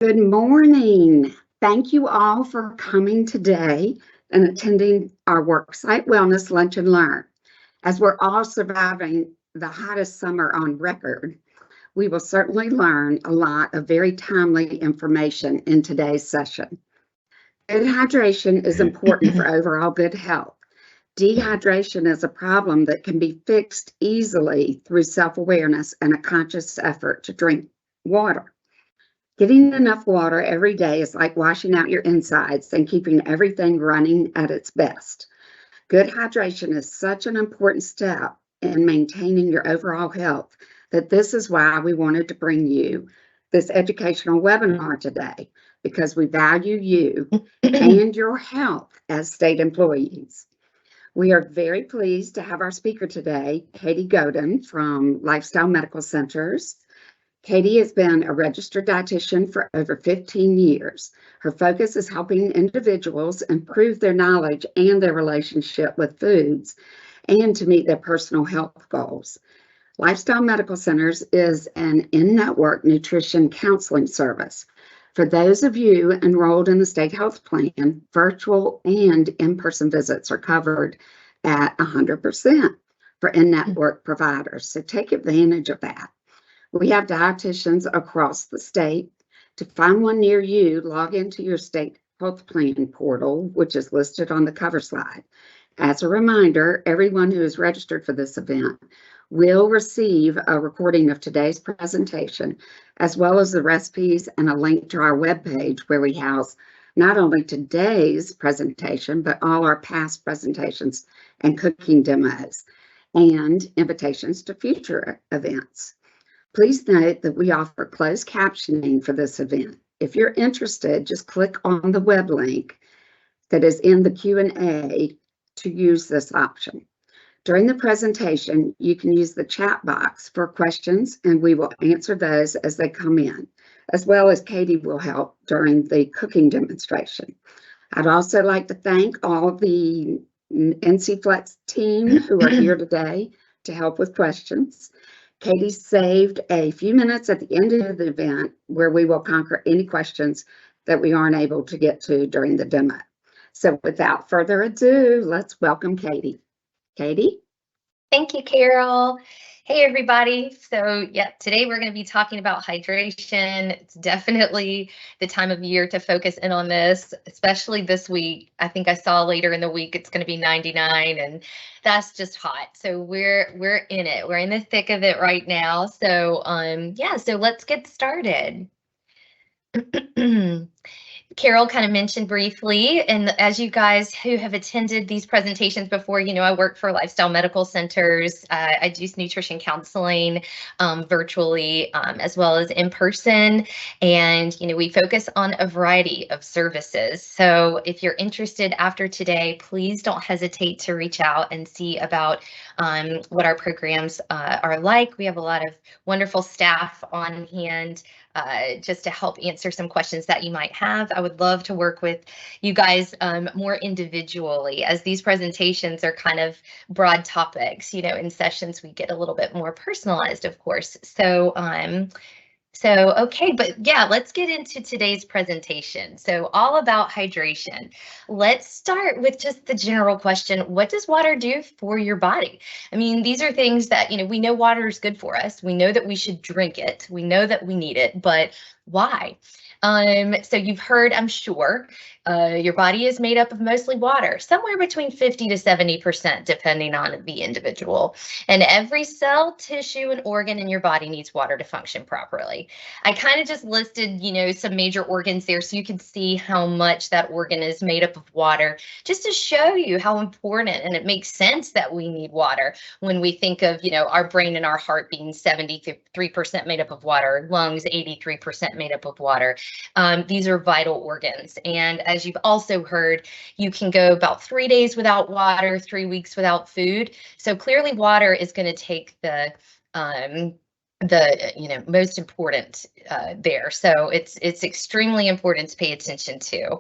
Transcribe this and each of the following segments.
Good morning. Thank you all for coming today and attending our Worksite Wellness Lunch and Learn. As we're all surviving the hottest summer on record, we will certainly learn a lot of very timely information in today's session. Good hydration is important for overall good health. Dehydration is a problem that can be fixed easily through self-awareness and a conscious effort to drink water. Getting enough water every day is like washing out your insides and keeping everything running at its best. Good hydration is such an important step in maintaining your overall health that this is why we wanted to bring you this educational webinar today, because we value you and your health as state employees. We are very pleased to have our speaker today, Katie Godin from Lifestyle Medical Centers. Katie has been a registered dietitian for over 15 years. Her focus is helping individuals improve their knowledge and their relationship with foods and to meet their personal health goals. Lifestyle Medical Centers is an in-network nutrition counseling service. For those of you enrolled in the state health plan, virtual and in-person visits are covered at 100% for in-network providers, so take advantage of that. We have dietitians across the state. To find one near you, log into your state health plan portal, which is listed on the cover slide. As a reminder, everyone who is registered for this event will receive a recording of today's presentation, as well as the recipes and a link to our webpage where we house not only today's presentation, but all our past presentations and cooking demos and invitations to future events. Please note that we offer closed captioning for this event. If you're interested, just click on the web link that is in the Q&A to use this option. During the presentation, you can use the chat box for questions, and we will answer those as they come in, as well as Katie will help during the cooking demonstration. I'd also like to thank all of the NCFlex team who are here today to help with questions. Katie saved a few minutes at the end of the event where we will conquer any questions that we aren't able to get to during the demo. So without further ado, let's welcome Katie. Katie? Thank you, Carol. Hey, everybody. So yeah, today we're going to be talking about hydration. It's definitely the time of year to focus in on this, especially this week. I think I saw later in the week it's going to be 99, and that's just hot. So we're in it. We're in the thick of it right now. So yeah, so let's get started. Carol kind of mentioned briefly, and as you guys who have attended these presentations before, you know, I work for Lifestyle Medical Centers. I do nutrition counseling virtually as well as in person. And, you know, we focus on a variety of services. So if you're interested after today, please don't hesitate to reach out and see about what our programs are like. We have a lot of wonderful staff on hand just to help answer some questions that you might have. I would love to work with you guys more individually, as these presentations are kind of broad topics. You know, in sessions we get a little bit more personalized, of course. So okay, but yeah, let's get into today's presentation. So all about hydration. Let's start with just the general question, what does water do for your body? I mean, these are things that, you know, we know water is good for us. We know that we should drink it. We know that we need it, but why? So you've heard, I'm sure, your body is made up of mostly water, somewhere between 50 to 70%, depending on the individual. And every cell, tissue, and organ in your body needs water to function properly. I kind of just listed, you know, some major organs there so you can see how much that organ is made up of water, just to show you how important, and it makes sense that we need water when we think of, you know, our brain and our heart being 73% made up of water, lungs 83% made up of water. These are vital organs. And as you've also heard, you can go about 3 days without water, 3 weeks without food. So clearly water is going to take the most important there. So it's extremely important to pay attention to.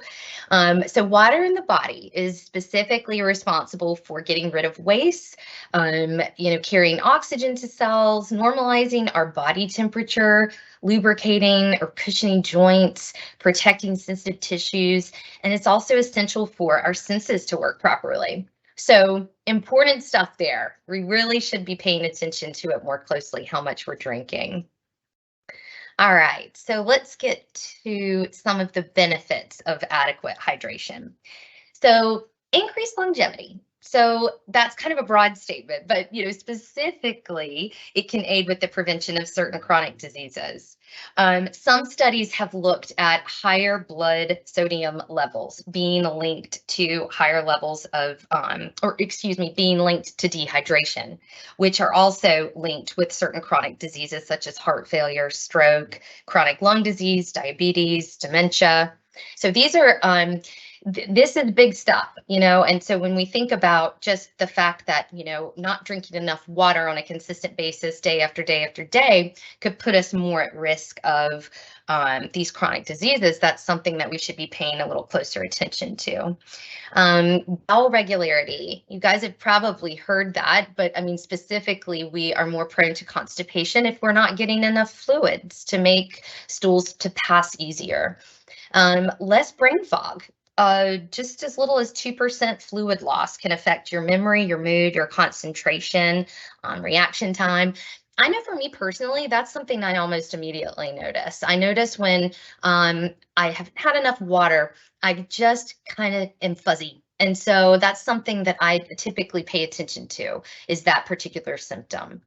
So water in the body is specifically responsible for getting rid of waste, carrying oxygen to cells, normalizing our body temperature, lubricating or cushioning joints, protecting sensitive tissues, and it's also essential for our senses to work properly. So important stuff there. We really should be paying attention to it more closely, how much we're drinking. All right, so let's get to some of the benefits of adequate hydration. So increased longevity. So that's kind of a broad statement, but specifically, it can aid with the prevention of certain chronic diseases. Some studies have looked at higher blood sodium levels being linked to higher levels of, being linked to dehydration, which are also linked with certain chronic diseases such as heart failure, stroke, chronic lung disease, diabetes, dementia. So these are this is big stuff, and so when we think about just the fact that, not drinking enough water on a consistent basis day after day after day could put us more at risk of these chronic diseases, that's something that we should be paying a little closer attention to. Bowel regularity, you guys have probably heard that, but I mean, specifically, we are more prone to constipation if we're not getting enough fluids to make stools to pass easier. Less brain fog. Just as little as 2% fluid loss can affect your memory, your mood, your concentration, reaction time. I know for me personally, that's something I almost immediately notice. I notice when I haven't had enough water, I just kind of am fuzzy. And so that's something that I typically pay attention to, is that particular symptom.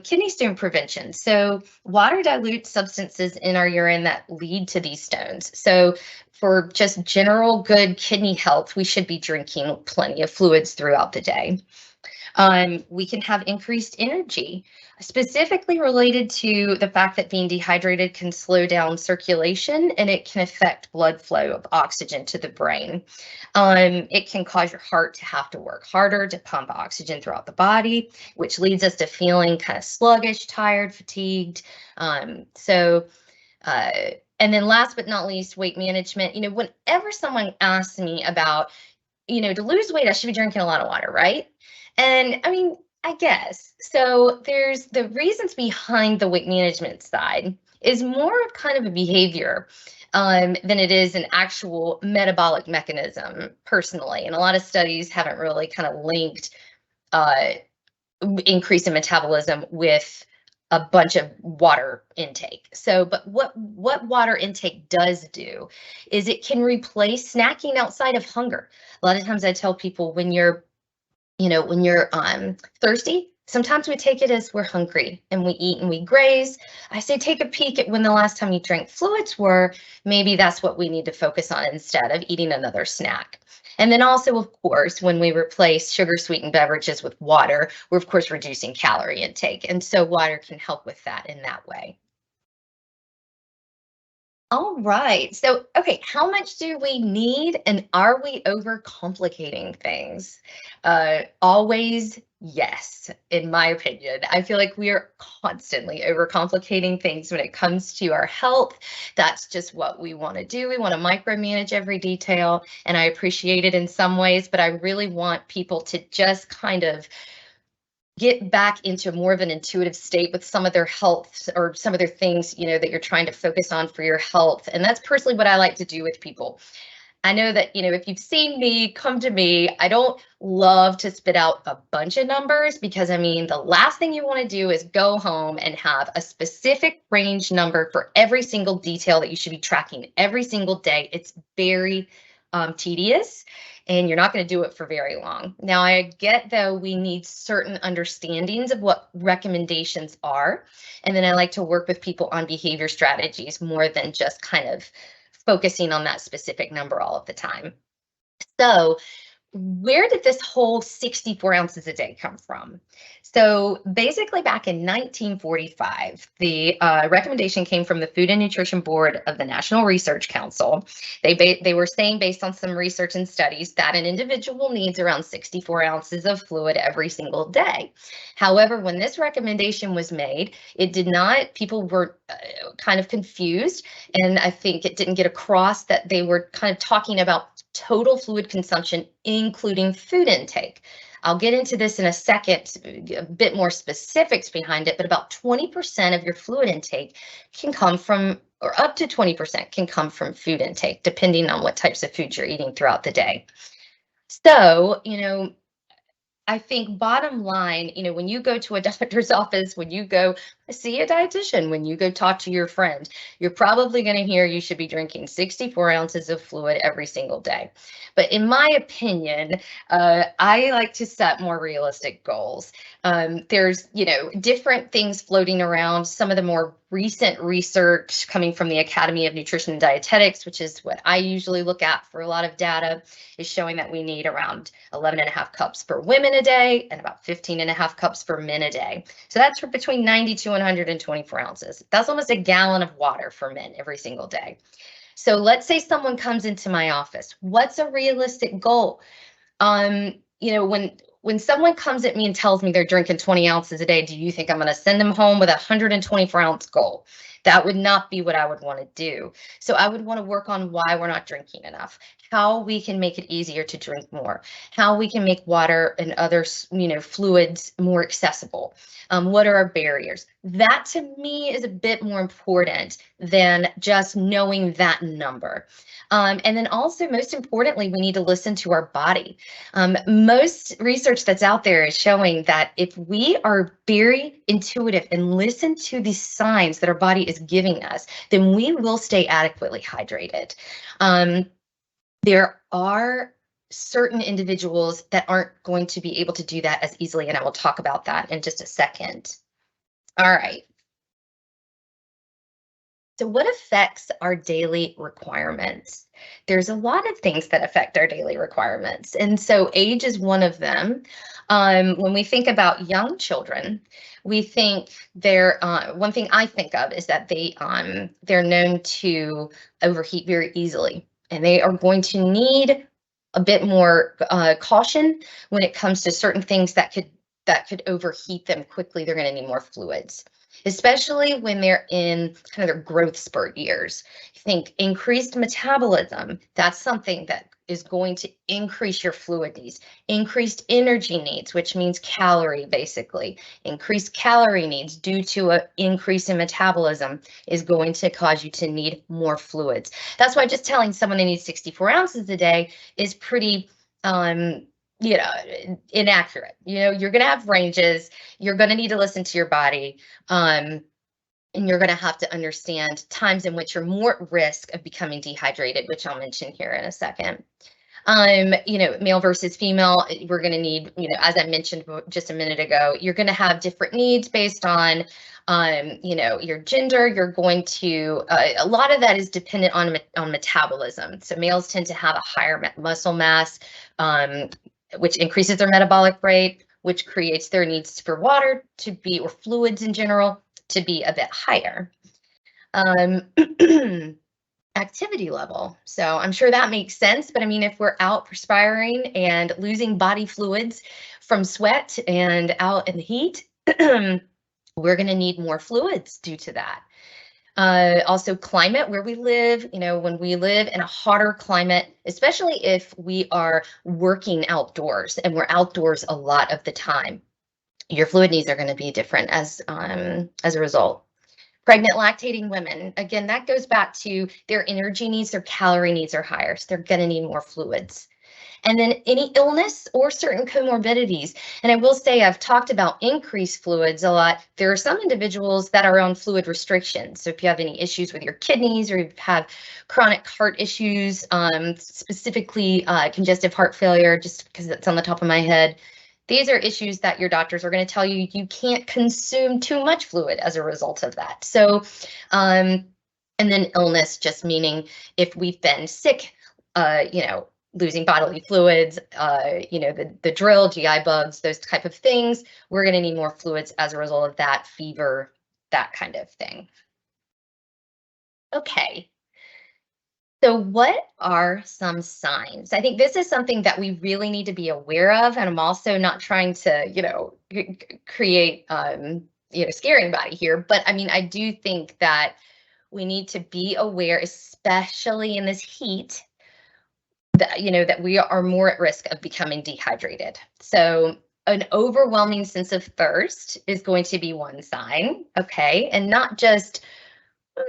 Kidney stone prevention. So water dilutes substances in our urine that lead to these stones. So for just general good kidney health, we should be drinking plenty of fluids throughout the day. We can have increased energy, specifically related to the fact that being dehydrated can slow down circulation and it can affect blood flow of oxygen to the brain. It can cause your heart to have to work harder to pump oxygen throughout the body, which leads us to feeling kind of sluggish, tired, fatigued. And then last but not least, weight management. Whenever someone asks me about, to lose weight, I should be drinking a lot of water, right? And I mean, I guess. So there's the reasons behind the weight management side is more of kind of a behavior than it is an actual metabolic mechanism personally. And a lot of studies haven't really kind of linked increase in metabolism with a bunch of water intake. So, but what water intake does do is it can replace snacking outside of hunger. A lot of times I tell people when you're thirsty, sometimes we take it as we're hungry and we eat and we graze. I say take a peek at when the last time you drank fluids were. Maybe that's what we need to focus on instead of eating another snack. And then also, of course, when we replace sugar-sweetened beverages with water, we're of course reducing calorie intake. And so water can help with that in that way. All right. So, okay, how much do we need and are we overcomplicating things? Always yes, in my opinion. I feel like we are constantly overcomplicating things when it comes to our health. That's just what we want to do. We want to micromanage every detail, and I appreciate it in some ways, but I really want people to just kind of get back into more of an intuitive state with some of their health or some of their things, that you're trying to focus on for your health. And that's personally what I like to do with people. I know that, if you've seen me, come to me, I don't love to spit out a bunch of numbers because the last thing you want to do is go home and have a specific range number for every single detail that you should be tracking every single day. It's very tedious. And you're not going to do it for very long. Now, I get, though, we need certain understandings of what recommendations are. And then I like to work with people on behavior strategies more than just kind of focusing on that specific number all of the time. So where did this whole 64 ounces a day come from? So basically back in 1945, the recommendation came from the Food and Nutrition Board of the National Research Council. They were saying, based on some research and studies, that an individual needs around 64 ounces of fluid every single day. However, when this recommendation was made, it did not, people were kind of confused, and I think it didn't get across that they were kind of talking about total fluid consumption, including food intake. I'll get into this in a second, a bit more specifics behind it, but about 20% of your fluid intake can come from, or up to 20% can come from food intake, depending on what types of food you're eating throughout the day. So, I think bottom line, when you go to a doctor's office, when you go see a dietitian, when you go talk to your friend, you're probably going to hear you should be drinking 64 ounces of fluid every single day. But in my opinion, I like to set more realistic goals. There's, different things floating around. Some of the more recent research coming from the Academy of Nutrition and Dietetics, which is what I usually look at for a lot of data, is showing that we need around 11.5 cups for women a day and about 15.5 cups for men a day. So that's for between 92 and 124 ounces. That's almost a gallon of water for men every single day. So let's say someone comes into my office. What's a realistic goal? When someone comes at me and tells me they're drinking 20 ounces a day, do you think I'm going to send them home with a 124 ounce goal? That would not be what I would want to do. So I would want to work on why we're not drinking enough, how we can make it easier to drink more, how we can make water and other, fluids more accessible. What are our barriers? That to me is a bit more important than just knowing that number. And then also, most importantly, we need to listen to our body. Most research that's out there is showing that if we are very intuitive and listen to the signs that our body is giving us, then we will stay adequately hydrated. There are certain individuals that aren't going to be able to do that as easily, and I will talk about that in just a second. All right. So what affects our daily requirements? There's a lot of things that affect our daily requirements. And so age is one of them. When we think about young children, we think one thing I think of is that they're known to overheat very easily, and they are going to need a bit more caution when it comes to certain things that could overheat them quickly. They're going to need more fluids, especially when they're in kind of their growth spurt years. Think increased metabolism. That's something that is going to increase your fluid needs. Increased energy needs, which means calorie, basically. Increased calorie needs due to an increase in metabolism is going to cause you to need more fluids. That's why just telling someone they need 64 ounces a day is pretty inaccurate. You're going to have ranges. You're going to need to listen to your body. And you're going to have to understand times in which you're more at risk of becoming dehydrated, which I'll mention here in a second. Male versus female, we're going to need, as I mentioned just a minute ago, you're going to have different needs based on, your gender. You're going to, a lot of that is dependent on metabolism. So males tend to have a higher muscle mass, which increases their metabolic rate, which creates their needs for water or fluids in general to be a bit higher. Activity level. So I'm sure that makes sense, but I mean, if we're out perspiring and losing body fluids from sweat and out in the heat, we're going to need more fluids due to that. Also climate where we live, when we live in a hotter climate, especially if we are working outdoors and we're outdoors a lot of the time, your fluid needs are going to be different as a result. Pregnant lactating women, again, that goes back to their energy needs, their calorie needs are higher, so they're going to need more fluids. And then any illness or certain comorbidities. And I will say, I've talked about increased fluids a lot. There are some individuals that are on fluid restrictions. So if you have any issues with your kidneys or you have chronic heart issues, specifically congestive heart failure, just because it's on the top of my head, these are issues that your doctors are going to tell you you can't consume too much fluid as a result of that. So, and then illness, just meaning if we've been sick, losing bodily fluids, the drill, GI bugs, those type of things. We're going to need more fluids as a result of that, fever, that kind of thing. Okay. So what are some signs? I think this is something that we really need to be aware of. And I'm also not trying to, create, scare anybody here. But I mean, I do think that we need to be aware, especially in this heat, that we are more at risk of becoming dehydrated. So an overwhelming sense of thirst is going to be one sign, okay? And not just,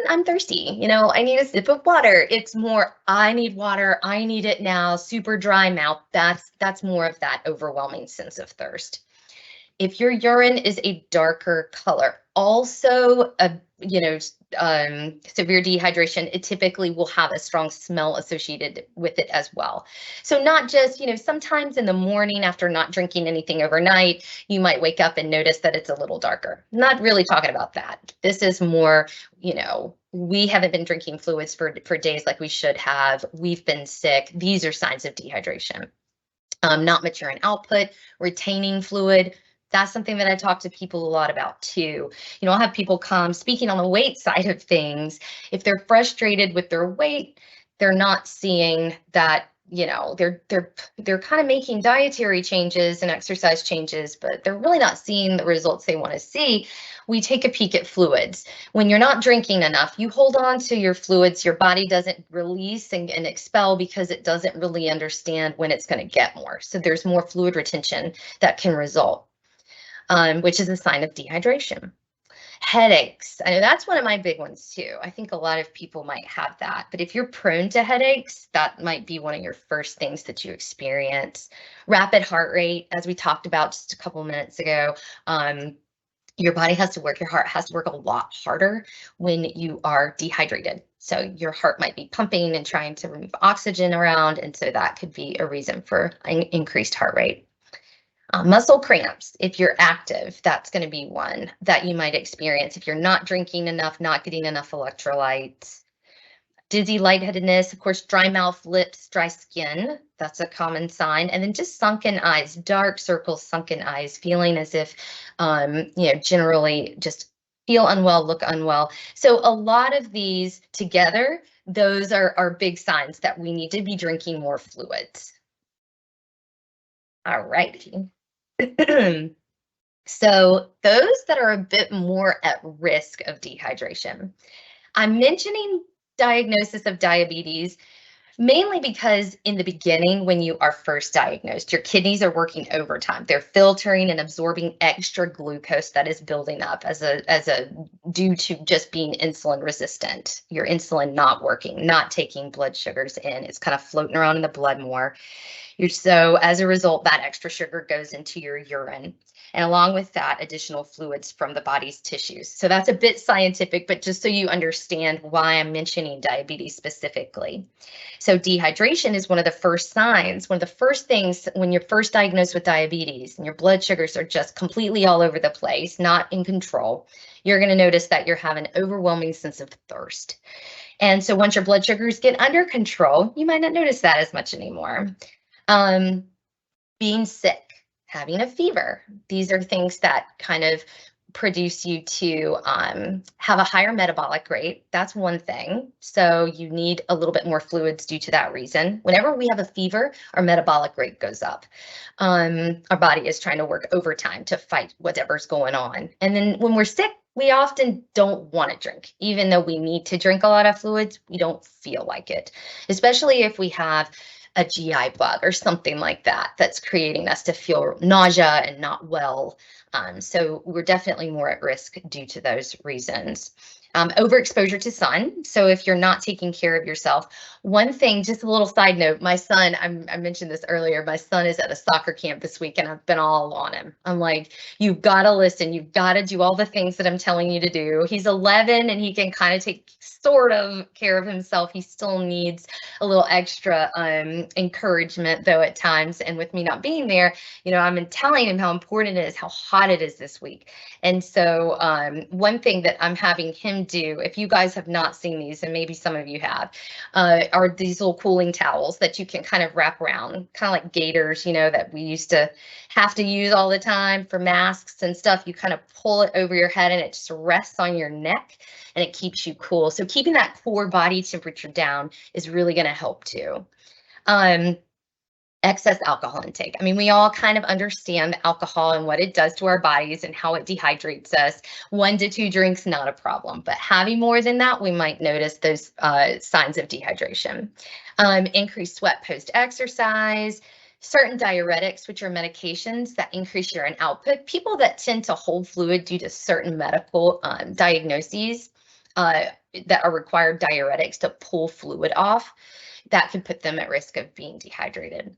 I'm thirsty, I need a sip of water. It's more, I need water, I need it now, super dry mouth. That's more of that overwhelming sense of thirst. If your urine is a darker color, also severe dehydration, it typically will have a strong smell associated with it as well. So not just, sometimes in the morning after not drinking anything overnight, you might wake up and notice that it's a little darker. Not really talking about that. This is more, we haven't been drinking fluids for days like we should have. We've been sick. These are signs of dehydration. Not mature in output, retaining fluid. That's something that I talk to people a lot about too. I'll have people come speaking on the weight side of things. If they're frustrated with their weight, they're not seeing that, they're kind of making dietary changes and exercise changes, but they're really not seeing the results they want to see. We take a peek at fluids. When you're not drinking enough, you hold on to your fluids. Your body doesn't release and expel because it doesn't really understand when it's going to get more. So there's more fluid retention that can result. Which is a sign of dehydration. Headaches, I know that's one of my big ones too. I think a lot of people might have that, but if you're prone to headaches, that might be one of your first things that you experience. Rapid heart rate, as we talked about just a couple minutes ago, your body has to work, your heart has to work a lot harder when you are dehydrated. So your heart might be pumping and trying to remove oxygen around, and so that could be a reason for an increased heart rate. Muscle cramps, if you're active, that's going to be one that you might experience if you're not drinking enough, not getting enough electrolytes. Dizzy, lightheadedness, of course, dry mouth, lips, dry skin, that's a common sign. And then just sunken eyes, dark circles, sunken eyes, feeling as if, generally just feel unwell, look unwell. So a lot of these together, those are big signs that we need to be drinking more fluids. All righty. So those that are a bit more at risk of dehydration. I'm mentioning diagnosis of diabetes mainly because in the beginning, when you are first diagnosed, your kidneys are working overtime. They're filtering and absorbing extra glucose that is building up as a due to just being insulin resistant. Your insulin not working, not taking blood sugars in. It's kind of floating around in the blood more. So as a result, that extra sugar goes into your urine, and along with that, additional fluids from the body's tissues. So that's a bit scientific, but just so you understand why I'm mentioning diabetes specifically. So dehydration is one of the first signs, one of the first things when you're first diagnosed with diabetes and your blood sugars are just completely all over the place, not in control. You're going to notice that you're having an overwhelming sense of thirst. And so once your blood sugars get under control, you might not notice that as much anymore. Being sick, having a fever. These are things that kind of produce you to have a higher metabolic rate. That's one thing. So you need a little bit more fluids due to that reason. Whenever we have a fever, our metabolic rate goes up. Our body is trying to work overtime to fight whatever's going on. And then when we're sick, we often don't want to drink. Even though we need to drink a lot of fluids, we don't feel like it, especially if we have a GI bug or something like that that's creating us to feel nausea and not well. So we're definitely more at risk due to those reasons. Overexposure to sun. So if you're not taking care of yourself, one thing, just a little side note, my son, I mentioned this earlier, my son is at a soccer camp this week and I've been all on him. I'm like, you've got to listen. You've got to do all the things that I'm telling you to do. He's 11 and he can kind of take sort of care of himself. He still needs a little extra encouragement though at times. And with me not being there, I'm telling him how important it is, how hot it is this week. And so one thing that I'm having him do, if you guys have not seen these, and maybe some of you have, are these little cooling towels that you can kind of wrap around, kind of like gaiters, that we used to have to use all the time for masks and stuff. You kind of pull it over your head and it just rests on your neck and it keeps you cool. So keeping that core body temperature down is really going to help too. Excess alcohol intake. I mean, we all kind of understand alcohol and what it does to our bodies and how it dehydrates us. 1 to 2 drinks, not a problem, but having more than that, we might notice those signs of dehydration. Increased sweat post-exercise, certain diuretics, which are medications that increase urine output. People that tend to hold fluid due to certain medical diagnoses that are required diuretics to pull fluid off, that can put them at risk of being dehydrated.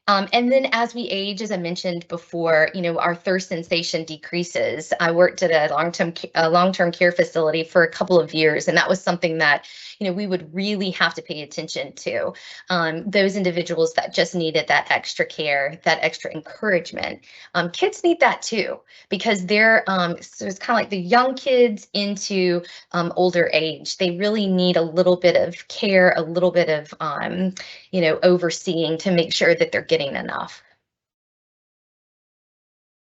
And then as we age, as I mentioned before, our thirst sensation decreases. I worked at a long-term care facility for a couple of years, and that was something that, we would really have to pay attention to. Those individuals that just needed that extra care, that extra encouragement. Kids need that too, because they're, so it's kind of like the young kids into older age. They really need a little bit of care, a little bit of, overseeing to make sure that they're getting enough.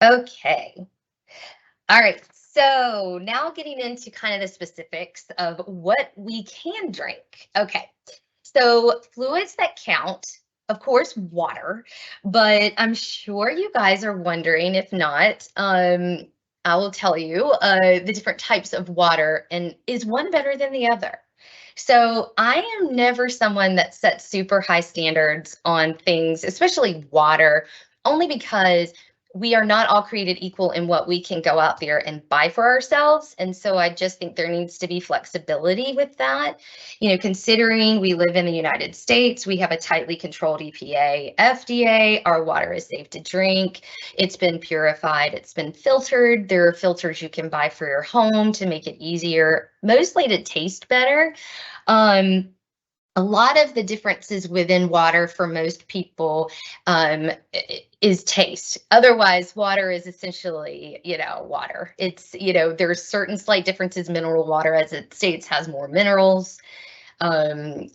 Okay. All right. So now getting into kind of the specifics of what we can drink. Okay. So fluids that count, of course, water, but I'm sure you guys are wondering, if not, I will tell you the different types of water, and is one better than the other? So I am never someone that sets super high standards on things, especially water, only because we are not all created equal in what we can go out there and buy for ourselves. And so I just think there needs to be flexibility with that. Considering we live in the United States, we have a tightly controlled EPA, FDA, our water is safe to drink. It's been purified, it's been filtered. There are filters you can buy for your home to make it easier, mostly to taste better. A lot of the differences within water for most people is taste. Otherwise, water is essentially, water. It's, there's certain slight differences. Mineral water, as it states, has more minerals, than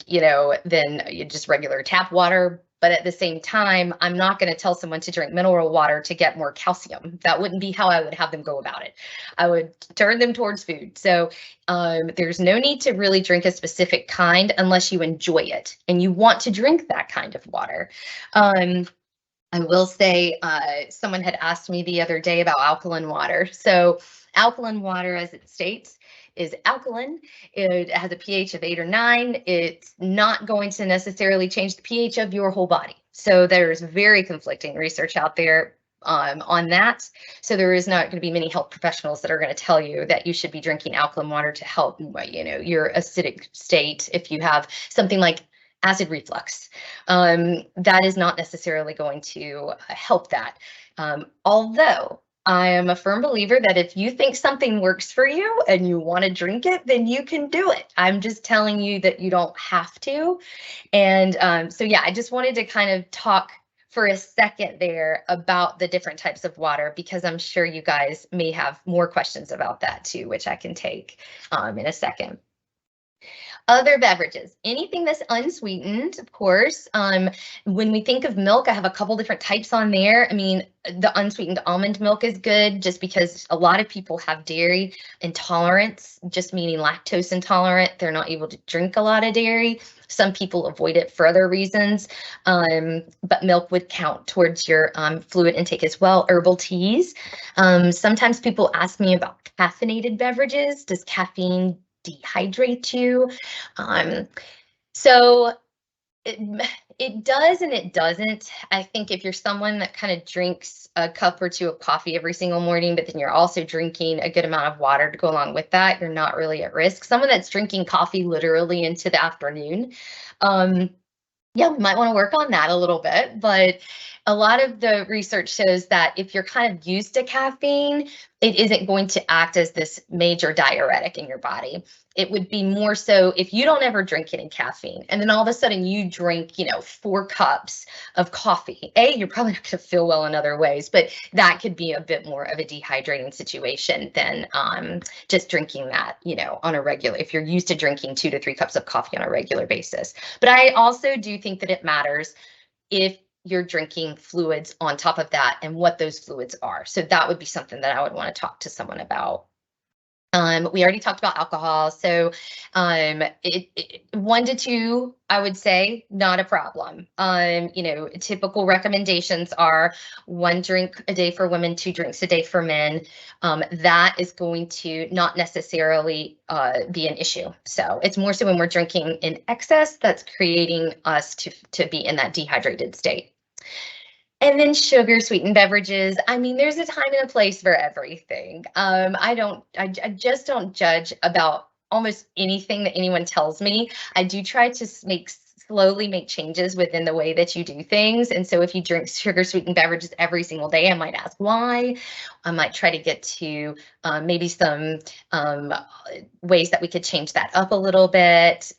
just regular tap water. But at the same time, I'm not going to tell someone to drink mineral water to get more calcium. That wouldn't be how I would have them go about it. I would turn them towards food. So there's no need to really drink a specific kind unless you enjoy it and you want to drink that kind of water. I will say someone had asked me the other day about alkaline water. So alkaline water, as it states, is alkaline. It has a pH of 8 or 9. It's not going to necessarily change the pH of your whole body. So there's very conflicting research out there on that. So there is not going to be many health professionals that are going to tell you that you should be drinking alkaline water to help, your acidic state. If you have something like acid reflux, that is not necessarily going to help that. Although I am a firm believer that if you think something works for you and you want to drink it, then you can do it. I'm just telling you that you don't have to. And so, yeah, I just wanted to kind of talk for a second there about the different types of water, because I'm sure you guys may have more questions about that too, which I can take in a second. Other beverages, anything that's unsweetened, of course. When we think of milk, I have a couple different types on there. I mean, the unsweetened almond milk is good just because a lot of people have dairy intolerance, just meaning lactose intolerant. They're not able to drink a lot of dairy. Some people avoid it for other reasons, but milk would count towards your fluid intake as well. Herbal teas. Sometimes people ask me about caffeinated beverages. Does caffeine dehydrate you? So it does and it doesn't. I think if you're someone that kind of drinks a cup or two of coffee every single morning, but then you're also drinking a good amount of water to go along with that, you're not really at risk. Someone that's drinking coffee literally into the afternoon, yeah, we might want to work on that a little bit, but a lot of the research shows that if you're kind of used to caffeine, it isn't going to act as this major diuretic in your body. It would be more so if you don't ever drink any caffeine and then all of a sudden you drink, 4 cups of coffee. You're probably not going to feel well in other ways, but that could be a bit more of a dehydrating situation than just drinking that, on a regular, if you're used to drinking 2 to 3 cups of coffee on a regular basis. But I also do think that it matters if you're drinking fluids on top of that and what those fluids are. So that would be something that I would want to talk to someone about. We already talked about alcohol. So 1 to 2, I would say, not a problem. Typical recommendations are 1 drink a day for women, 2 drinks a day for men. That is going to not necessarily be an issue. So it's more so when we're drinking in excess that's creating us to be in that dehydrated state. And then sugar sweetened beverages. I mean, there's a time and a place for everything. I just don't judge about almost anything that anyone tells me. I do try to slowly make changes within the way that you do things. And so if you drink sugar sweetened beverages every single day, I might ask why. I might try to get to maybe some ways that we could change that up a little bit.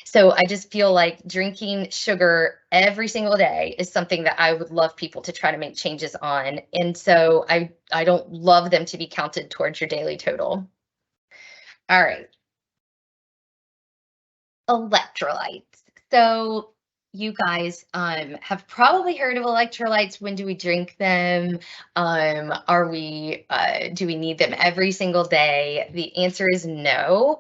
So I just feel like drinking sugar every single day is something that I would love people to try to make changes on. And so I don't love them to be counted towards your daily total. All right. Electrolytes. So you guys have probably heard of electrolytes. When do we drink them? Do we need them every single day? The answer is no.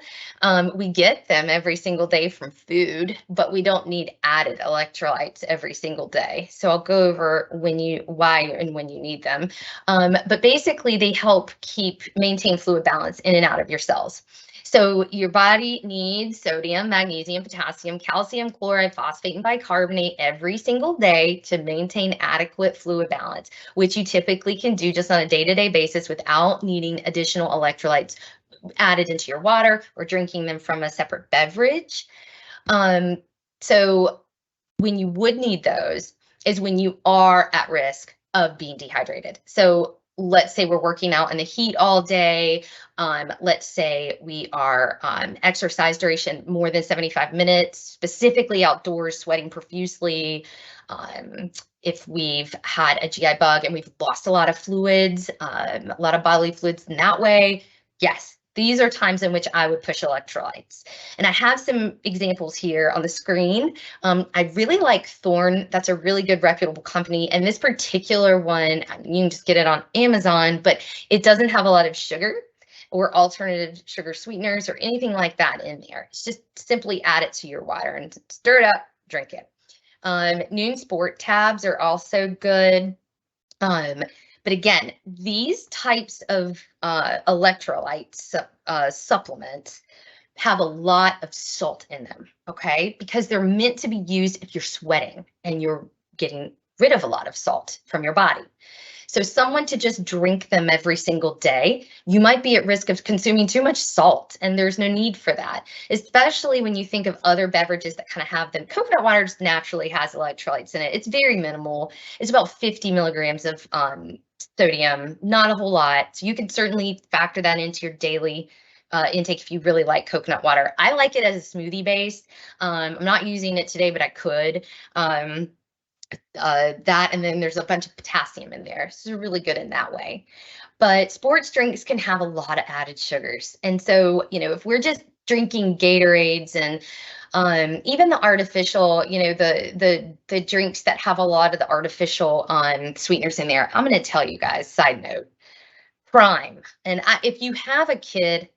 We get them every single day from food, but we don't need added electrolytes every single day. So I'll go over why and when you need them. But basically they help maintain fluid balance in and out of your cells. So your body needs sodium, magnesium, potassium, calcium, chloride, phosphate, and bicarbonate every single day to maintain adequate fluid balance, which you typically can do just on a day-to-day basis without needing additional electrolytes added into your water or drinking them from a separate beverage. So when you would need those is when you are at risk of being dehydrated. So let's say we're working out in the heat all day. Let's say we are exercise duration more than 75 minutes, specifically outdoors, sweating profusely. If we've had a GI bug and we've lost a lot of fluids, a lot of bodily fluids in that way, yes, these are times in which I would push electrolytes. And I have some examples here on the screen. I really like Thorne. That's a really good reputable company. And this particular one, you can just get it on Amazon, but it doesn't have a lot of sugar or alternative sugar sweeteners or anything like that in there. It's just simply add it to your water and stir it up, drink it. Noon Sport tabs are also good. But again, these types of electrolytes supplements have a lot of salt in them, okay? Because they're meant to be used if you're sweating and you're getting rid of a lot of salt from your body. So someone to just drink them every single day, you might be at risk of consuming too much salt, and there's no need for that, especially when you think of other beverages that kind of have them. Coconut water just naturally has electrolytes in it. It's very minimal. It's about 50 milligrams of sodium, not a whole lot. So you can certainly factor that into your daily intake if you really like coconut water. I like it as a smoothie base. I'm not using it today, but I could. That, and then there's a bunch of potassium in there. So it's really good in that way. But sports drinks can have a lot of added sugars. And so, if we're just drinking Gatorades and even the artificial, the drinks that have a lot of the artificial sweeteners in there, I'm going to tell you guys, side note, Prime. And if you have a kid,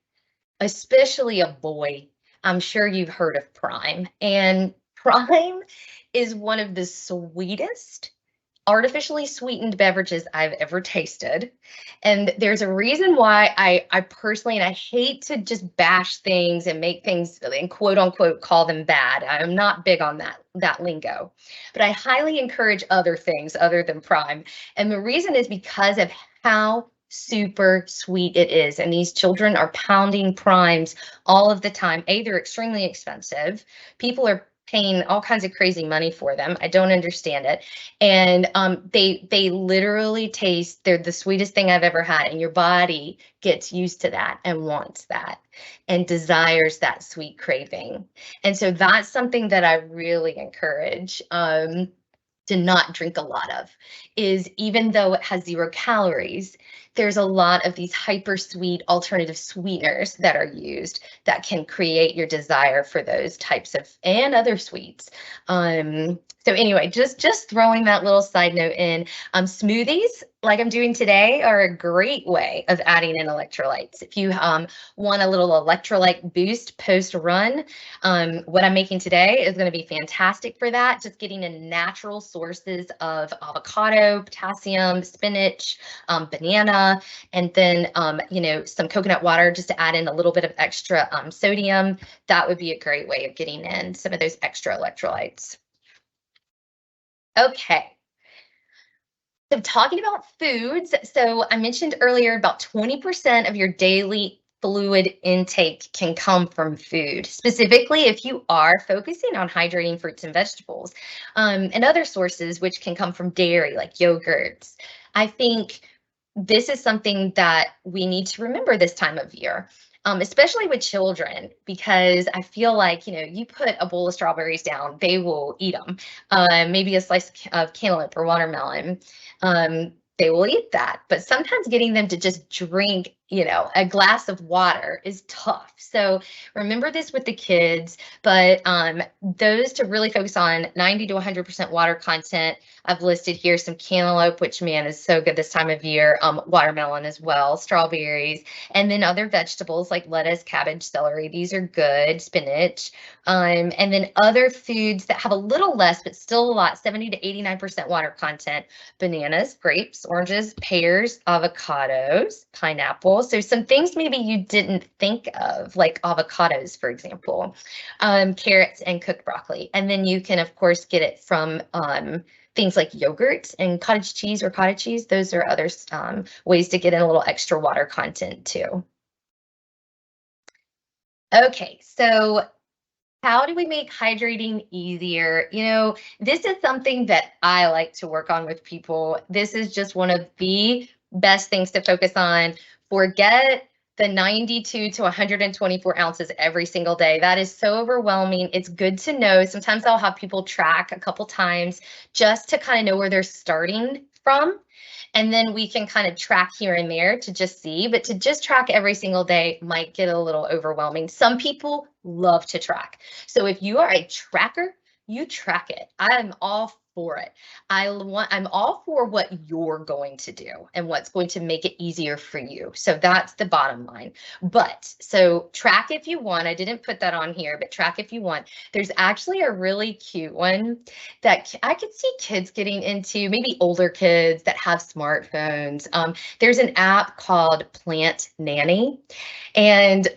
especially a boy, I'm sure you've heard of Prime. And Prime is one of the sweetest artificially sweetened beverages I've ever tasted. And there's a reason why I personally, and I hate to just bash things and make things and quote unquote call them bad. I'm not big on that lingo, but I highly encourage other things other than Prime. And the reason is because of how super sweet it is. And these children are pounding Primes all of the time. They're extremely expensive. People are paying all kinds of crazy money for them. I don't understand it. And they literally taste, they're the sweetest thing I've ever had. And your body gets used to that and wants that and desires that sweet craving. And so that's something that I really encourage to not drink a lot of, is even though it has 0 calories, there's a lot of these hyper sweet alternative sweeteners that are used that can create your desire for those types of and other sweets. So anyway, just throwing that little side note in. Smoothies, like I'm doing today, are a great way of adding in electrolytes. If you want a little electrolyte boost post run, what I'm making today is going to be fantastic for that. Just getting in natural sources of avocado, potassium, spinach, banana, and then some coconut water just to add in a little bit of extra sodium. That would be a great way of getting in some of those extra electrolytes. Okay. So talking about foods, so I mentioned earlier about 20% of your daily fluid intake can come from food, specifically if you are focusing on hydrating fruits and vegetables, and other sources which can come from dairy like yogurts. I think this is something that we need to remember this time of year. Especially with children, because I feel like, you put a bowl of strawberries down, they will eat them. Maybe a slice of cantaloupe or watermelon, they will eat that. But sometimes getting them to just drink, a glass of water is tough. So remember this with the kids, but those to really focus on 90 to 100% water content. I've listed here some cantaloupe, which, man, is so good this time of year, watermelon as well, strawberries, and then other vegetables like lettuce, cabbage, celery. These are good, spinach, and then other foods that have a little less, but still a lot, 70 to 89% water content: bananas, grapes, oranges, pears, avocados, pineapples. So some things maybe you didn't think of, like avocados, for example, carrots, and cooked broccoli. And then you can, of course, get it from things like yogurt and cottage cheese or cottage cheese. Those are other ways to get in a little extra water content too. Okay, so how do we make hydrating easier? This is something that I like to work on with people. This is just one of the best things to focus on. Forget the 92 to 124 ounces every single day. That is so overwhelming. It's good to know. Sometimes I'll have people track a couple times just to kind of know where they're starting from. And then we can kind of track here and there to just see, but to just track every single day might get a little overwhelming. Some people love to track. So if you are a tracker, you track it. I'm all for it. I'm all for what you're going to do and what's going to make it easier for you. So that's the bottom line. But so track if you want. I didn't put that on here, but track if you want. There's actually a really cute one that I could see kids getting into, maybe older kids that have smartphones. There's an app called Plant Nanny, and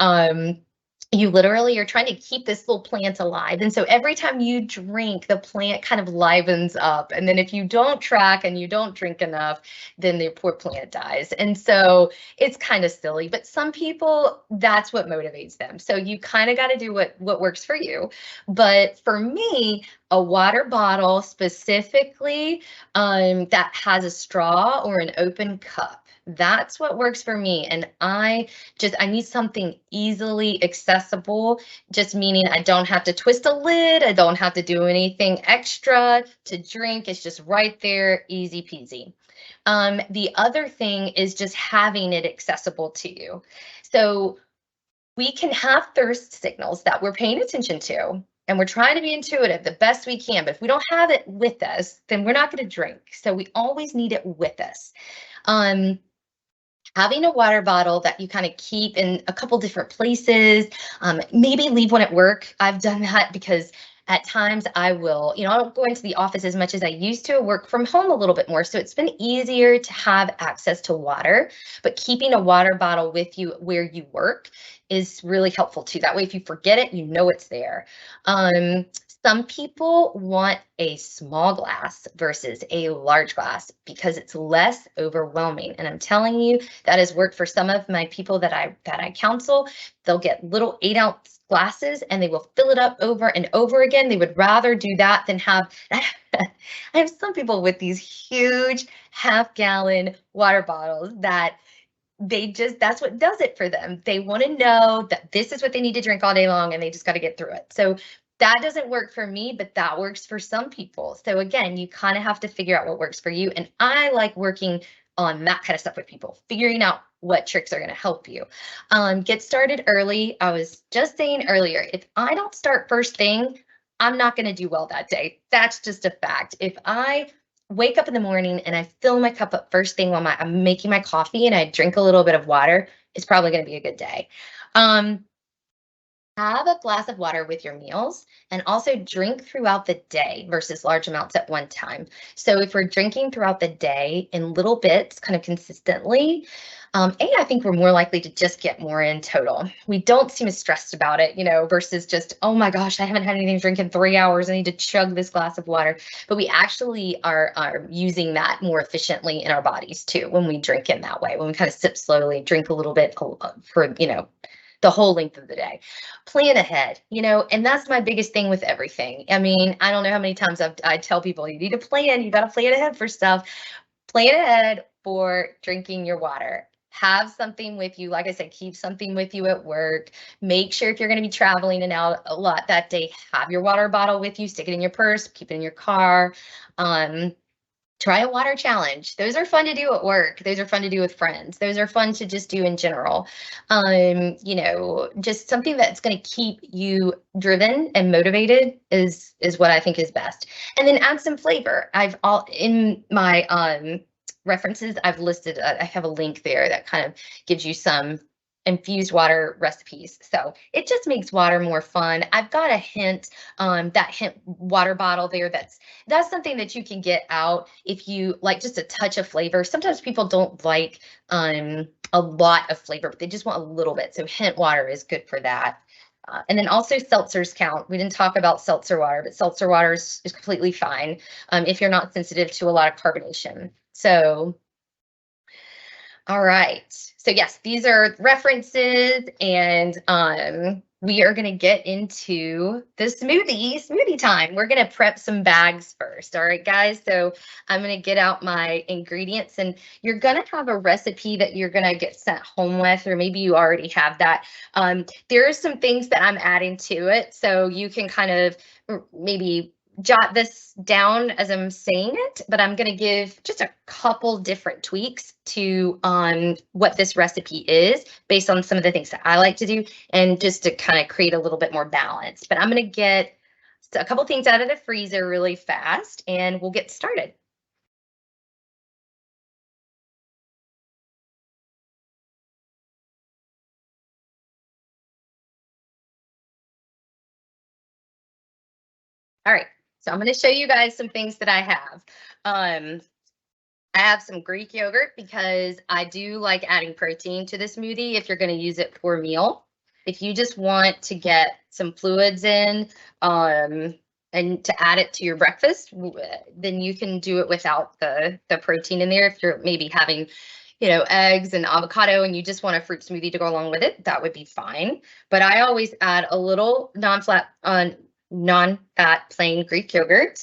you literally are trying to keep this little plant alive. And so every time you drink, the plant kind of livens up. And then if you don't track and you don't drink enough, then the poor plant dies. And so it's kind of silly, but some people, that's what motivates them. So you kind of got to do what works for you. But for me, a water bottle specifically that has a straw or an open cup, that's what works for me. And I need something easily accessible, just meaning I don't have to twist a lid. I don't have to do anything extra to drink. It's just right there, easy peasy. The other thing is just having it accessible to you. So we can have thirst signals that we're paying attention to, and we're trying to be intuitive the best we can. But if we don't have it with us, then we're not going to drink. So we always need it with us. Having a water bottle that you kind of keep in a couple different places, maybe leave one at work. I've done that because at times I will, I don't go into the office as much as I used to, work from home a little bit more. So it's been easier to have access to water, but keeping a water bottle with you where you work is really helpful too. That way, if you forget it, you know it's there. Some people want a small glass versus a large glass because it's less overwhelming. And I'm telling you, that has worked for some of my people that I counsel. They'll get little 8-ounce glasses and they will fill it up over and over again. They would rather do that than have, I have some people with these huge half-gallon water bottles that that's what does it for them. They want to know that this is what they need to drink all day long and they just got to get through it. So that doesn't work for me, but that works for some people. So again, you kind of have to figure out what works for you. And I like working on that kind of stuff with people, figuring out what tricks are going to help you. Get started early. I was just saying earlier, if I don't start first thing, I'm not going to do well that day. That's just a fact. If I wake up in the morning and I fill my cup up first thing while I'm making my coffee and I drink a little bit of water, it's probably going to be a good day. Have a glass of water with your meals and also drink throughout the day versus large amounts at one time. So if we're drinking throughout the day in little bits, kind of consistently, and I think we're more likely to just get more in total. We don't seem as stressed about it, versus just, oh my gosh, I haven't had anything to drink in 3 hours. I need to chug this glass of water. But we actually are using that more efficiently in our bodies too when we drink in that way, when we kind of sip slowly, drink a little bit for, the whole length of the day. Plan ahead, and that's my biggest thing with everything. I mean, I don't know how many times I tell people you need to plan, you got to plan ahead for stuff. Plan ahead for drinking your water. Have something with you. Like I said, keep something with you at work. Make sure if you're going to be traveling and out a lot that day, have your water bottle with you, stick it in your purse, keep it in your car. Try a water challenge. Those are fun to do at work. Those are fun to do with friends. Those are fun to just do in general. Just something that's going to keep you driven and motivated is what I think is best. And then add some flavor. In my references, I've listed, I have a link there that kind of gives you some infused water recipes. So it just makes water more fun. I've got a hint, that hint water bottle there. That's something that you can get out if you like just a touch of flavor. Sometimes people don't like a lot of flavor, but they just want a little bit. So hint water is good for that. And then also seltzers count. We didn't talk about seltzer water, but seltzer water is completely fine if you're not sensitive to a lot of carbonation. So, all right. So yes, these are references, and we are going to get into the smoothie time. We're going to prep some bags first. All right, guys. So I'm going to get out my ingredients, and you're going to have a recipe that you're going to get sent home with, or maybe you already have that. There are some things that I'm adding to it, so you can kind of maybe jot this down as I'm saying it, but I'm going to give just a couple different tweaks to what this recipe is based on some of the things that I like to do, and just to kind of create a little bit more balance. But I'm going to get a couple things out of the freezer really fast, and we'll get started. All right. So I'm going to show you guys some things that I have. I have some Greek yogurt because I do like adding protein to the smoothie if you're going to use it for a meal. If you just want to get some fluids in and to add it to your breakfast, then you can do it without the protein in there. If you're maybe having eggs and avocado and you just want a fruit smoothie to go along with it, that would be fine. But I always add a little non-fat plain Greek yogurt,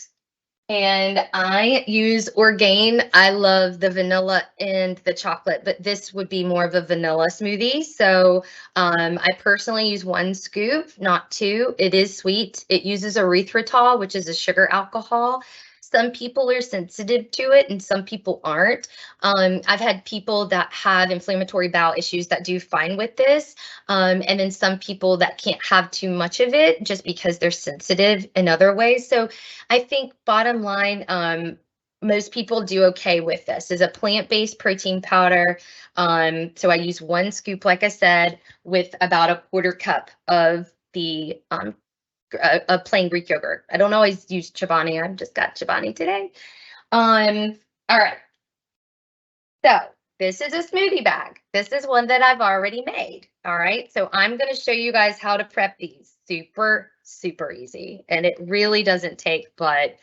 and I use Orgain. I love the vanilla and the chocolate, but this would be more of a vanilla smoothie. So I personally use 1 scoop, not 2. It is sweet. It uses erythritol, which is a sugar alcohol. Some people are sensitive to it and some people aren't. I've had people that have inflammatory bowel issues that do fine with this. And then some people that can't have too much of it just because they're sensitive in other ways. So I think bottom line, most people do okay with this. It's a plant-based protein powder. So I use 1 scoop, like I said, with about a 1/4 cup of the a plain Greek yogurt. I don't always use Chobani. I've just got Chobani today. All right. So this is a smoothie bag. This is one that I've already made. All right. So I'm going to show you guys how to prep these. Super super easy, and it really doesn't take but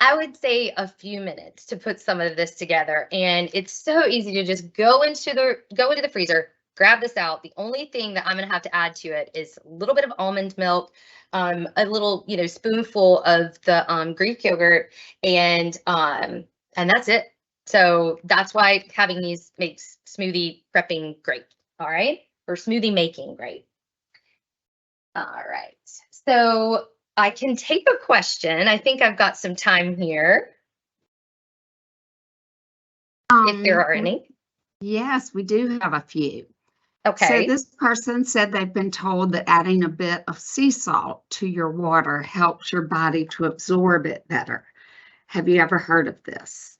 I would say a few minutes to put some of this together. And it's so easy to just go into the freezer, grab this out. The only thing that I'm gonna have to add to it is a little bit of almond milk, a little, spoonful of the Greek yogurt, and that's it. So that's why having these makes smoothie prepping great. All right. Or smoothie making great. All right. So I can take a question. I think I've got some time here, if there are any. Yes, we do have a few. Okay. So this person said they've been told that adding a bit of sea salt to your water helps your body to absorb it better. Have you ever heard of this?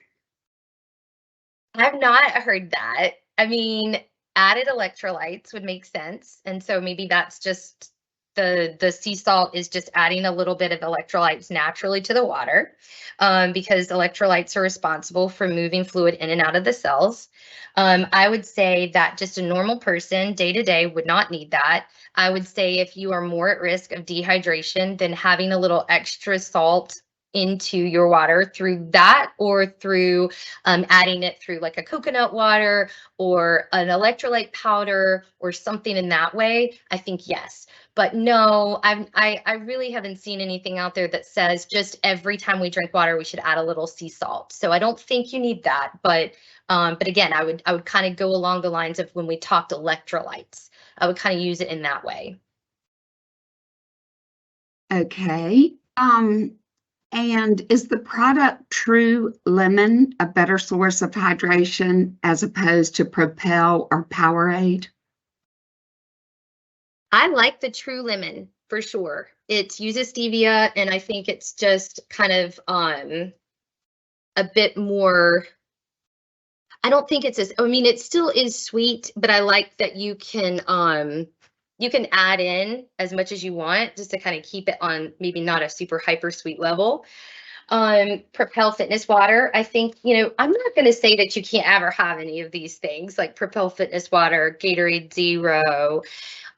I've not heard that. I mean, added electrolytes would make sense. And so maybe that's just the sea salt is just adding a little bit of electrolytes naturally to the water, because electrolytes are responsible for moving fluid in and out of the cells. I would say that just a normal person day to day would not need that. I would say if you are more at risk of dehydration, then having a little extra salt into your water through that, or through adding it through like a coconut water or an electrolyte powder or something in that way, I think yes. But no, I really haven't seen anything out there that says just every time we drink water we should add a little sea salt. So I don't think you need that. But again, I would kind of go along the lines of when we talked electrolytes. I would kind of use it in that way. Okay. And is the product True Lemon a better source of hydration as opposed to Propel or Powerade? I like the True Lemon for sure. It uses stevia, and I think it's just kind of a bit more. I don't think it's as, I mean, it still is sweet, but I like that you can add in as much as you want just to kind of keep it on maybe not a super hyper sweet level. Propel Fitness Water, I think, I'm not going to say that you can't ever have any of these things like Propel Fitness Water, Gatorade Zero.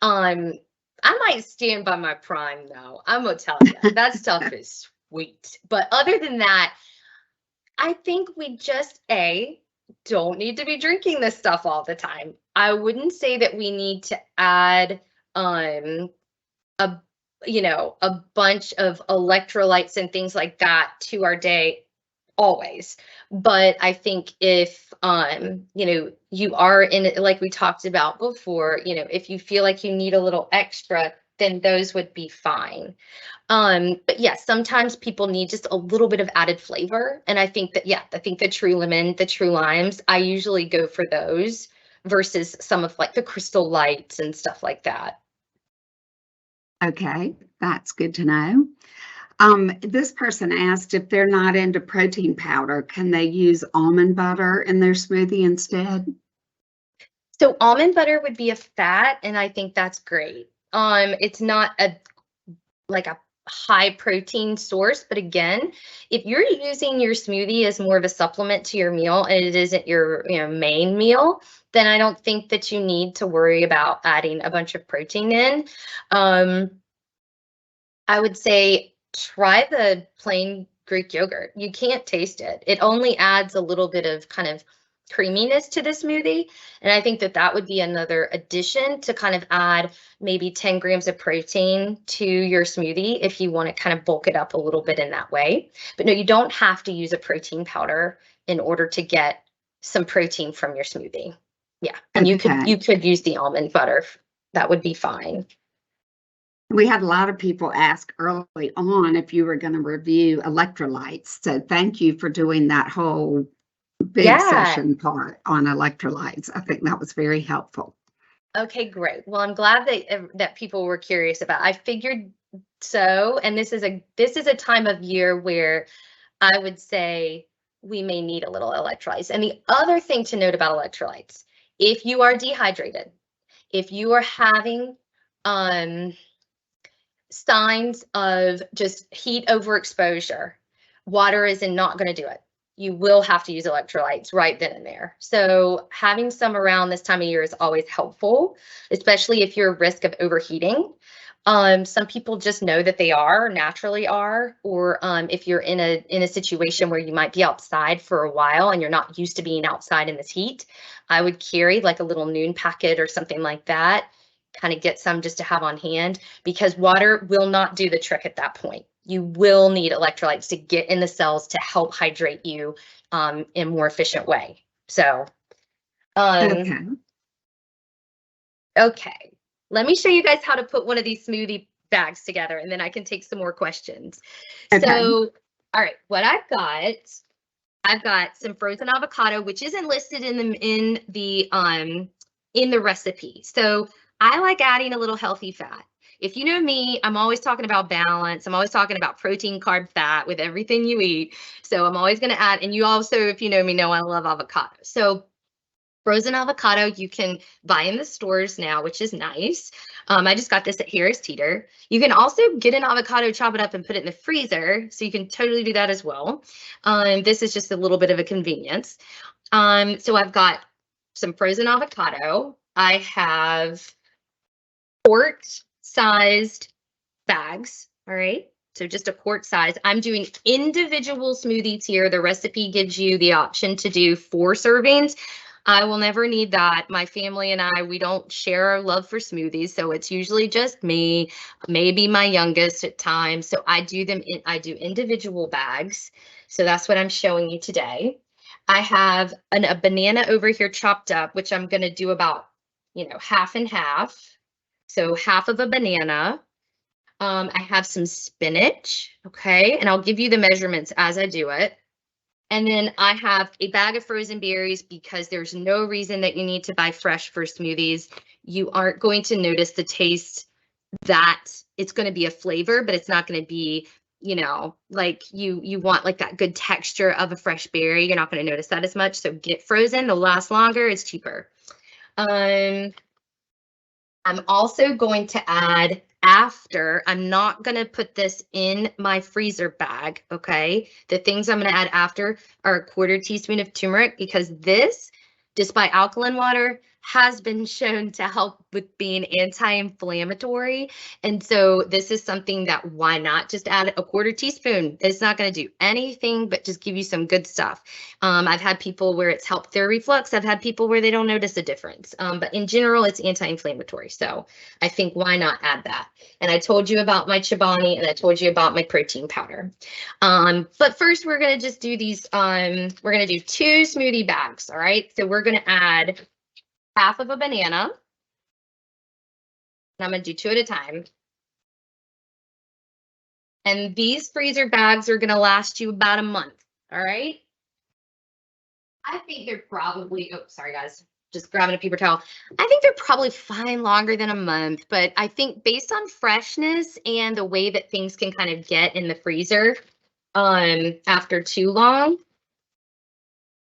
I might stand by my Prime though. I'm gonna tell you that stuff is sweet. But other than that, I think we just don't need to be drinking this stuff all the time. I wouldn't say that we need to add a bunch of electrolytes and things like that to our day always. But I think if you are in it, like we talked about before, if you feel like you need a little extra, then those would be fine. But yes, sometimes people need just a little bit of added flavor. And I think that, I think the True Lemon, the True Limes, I usually go for those versus some of like the Crystal Lights and stuff like that. Okay, that's good to know. This person asked if they're not into protein powder, can they use almond butter in their smoothie instead? So almond butter would be a fat, and I think that's great. It's not a high protein source, but again, if you're using your smoothie as more of a supplement to your meal and it isn't your main meal, then I don't think that you need to worry about adding a bunch of protein in. I would say try the plain Greek yogurt. You can't taste it. It only adds a little bit of kind of creaminess to the smoothie. And I think that that would be another addition to kind of add maybe 10 grams of protein to your smoothie if you want to kind of bulk it up a little bit in that way. But no, you don't have to use a protein powder in order to get some protein from your smoothie. Yeah. And you could use the almond butter. That would be fine. We had a lot of people ask early on if you were going to review electrolytes. So thank you for doing that whole big session part on electrolytes. I think that was very helpful. Okay, great. Well, I'm glad that people were curious about. I figured so, and this is a time of year where I would say we may need a little electrolytes. And the other thing to note about electrolytes, if you are dehydrated, if you are having signs of just heat overexposure, water is not going to do it. You will have to use electrolytes right then and there. So having some around this time of year is always helpful, especially if you're at risk of overheating. Some people just know that they are, naturally are, or if you're in a situation where you might be outside for a while and you're not used to being outside in this heat, I would carry like a little Nuun packet or something like that, kind of get some just to have on hand, because water will not do the trick at that point. You will need electrolytes to get in the cells to help hydrate you in a more efficient way. So, okay. Let me show you guys how to put one of these smoothie bags together, and then I can take some more questions. Okay. So, all right, what I've got some frozen avocado, which isn't listed in the recipe. So I like adding a little healthy fat. If you know me, I'm always talking about balance. I'm always talking about protein, carb, fat with everything you eat. So I'm always going to add, and you also, if you know me, know I love avocado. So frozen avocado you can buy in the stores now, which is nice. I just got this at Harris Teeter. You can also get an avocado, chop it up, and put it in the freezer. So you can totally do that as well. This is just a little bit of a convenience. So I've got some frozen avocado. I have quart-sized bags. All right. So just a quart size. I'm doing individual smoothies here. The recipe gives you the option to do 4 servings. I will never need that. My family and I, we don't share our love for smoothies, so it's usually just me, maybe my youngest at times. So I do individual bags. So that's what I'm showing you today. I have a banana over here chopped up, which I'm going to do about, half and half. So half of a banana. I have some spinach, okay, and I'll give you the measurements as I do it. And then I have a bag of frozen berries, because there's no reason that you need to buy fresh for smoothies. You aren't going to notice the taste. That it's going to be a flavor, but it's not going to be, like you want like that good texture of a fresh berry. You're not going to notice that as much. So get frozen, they'll last longer, it's cheaper. I'm also going to add, after, I'm not going to put this in my freezer bag, okay? The things I'm going to add after are a 1/4 teaspoon of turmeric, because this, despite alkaline water, has been shown to help with being anti-inflammatory. And so this is something that, why not just add a 1/4 teaspoon? It's not going to do anything but just give you some good stuff. I've had people where it's helped their reflux. I've had people where they don't notice a difference. But in general, it's anti-inflammatory. So I think, why not add that? And I told you about my Chobani, and I told you about my protein powder. But first, we're going to just do these. We're going to do 2 smoothie bags. All right. So we're going to add half of a banana. And I'm going to do 2 at a time. And these freezer bags are going to last you about a month. All right. I think they're probably, oh, sorry guys, just grabbing a paper towel. I think they're probably fine longer than a month, but I think based on freshness and the way that things can kind of get in the freezer after too long,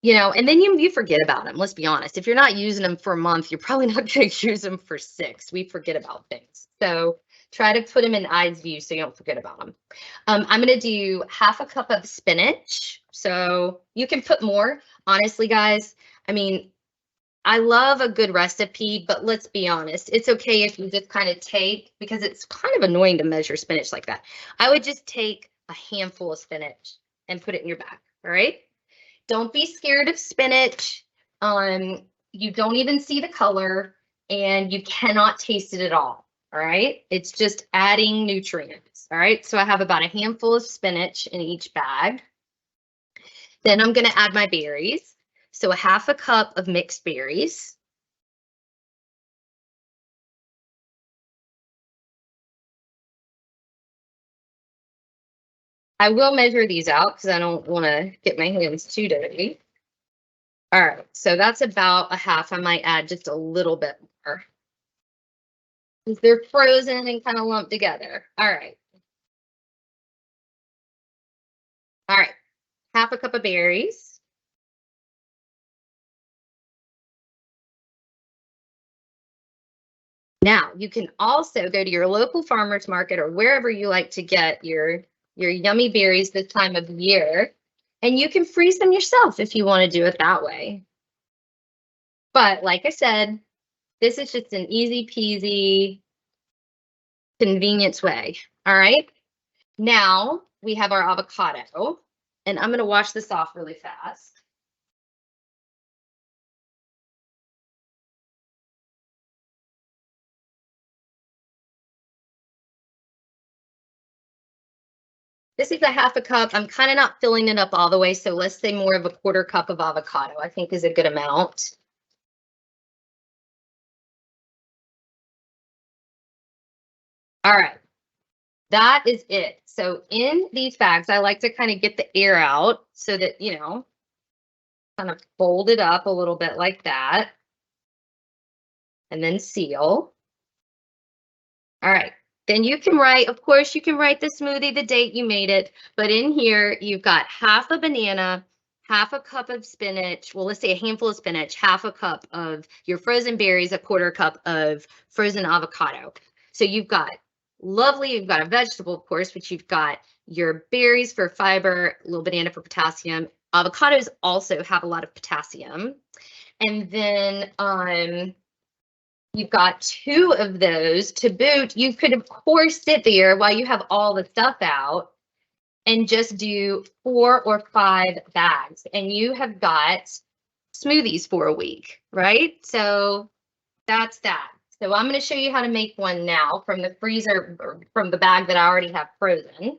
and then you forget about them. Let's be honest. If you're not using them for a month, you're probably not going to use them for 6. We forget about things. So try to put them in eyes view so you don't forget about them. I'm going to do half a cup of spinach. So you can put more. Honestly, guys, I mean, I love a good recipe, but let's be honest. It's okay if you just kind of take, because it's kind of annoying to measure spinach like that. I would just take a handful of spinach and put it in your bag. All right. Don't be scared of spinach. You don't even see the color, and you cannot taste it at all. All right. It's just adding nutrients. All right. So I have about a handful of spinach in each bag. Then I'm going to add my berries. So a half a cup of mixed berries. I will measure these out because I don't want to get my hands too dirty. All right, so that's about a half. I might add just a little bit more. They're frozen and kind of lumped together. All right. All right, half a cup of berries. Now, you can also go to your local farmer's market or wherever you like to get your yummy berries this time of year, and you can freeze them yourself if you want to do it that way. But like I said, this is just an easy peasy convenience way. All right. Now we have our avocado, and I'm going to wash this off really fast. This is a half a cup. I'm kind of not filling it up all the way, so let's say more of a quarter cup of avocado, I think is a good amount. All right, that is it. So in these bags, I like to kind of get the air out so that, you know, kind of fold it up a little bit like that, and then seal. All right. Then you can write, of course, you can write the smoothie, the date you made it, but in here you've got half a banana, half a cup of spinach. Well, let's say a handful of spinach, half a cup of your frozen berries, a quarter cup of frozen avocado. So you've got you've got a vegetable, of course, but you've got your berries for fiber, a little banana for potassium. Avocados also have a lot of potassium. And then you've got 2 of those to boot. You could, of course, sit there while you have all the stuff out and just do 4 or 5 bags, and you have got smoothies for a week, right? So that's that. So I'm going to show you how to make one now from the freezer, or from the bag that I already have frozen.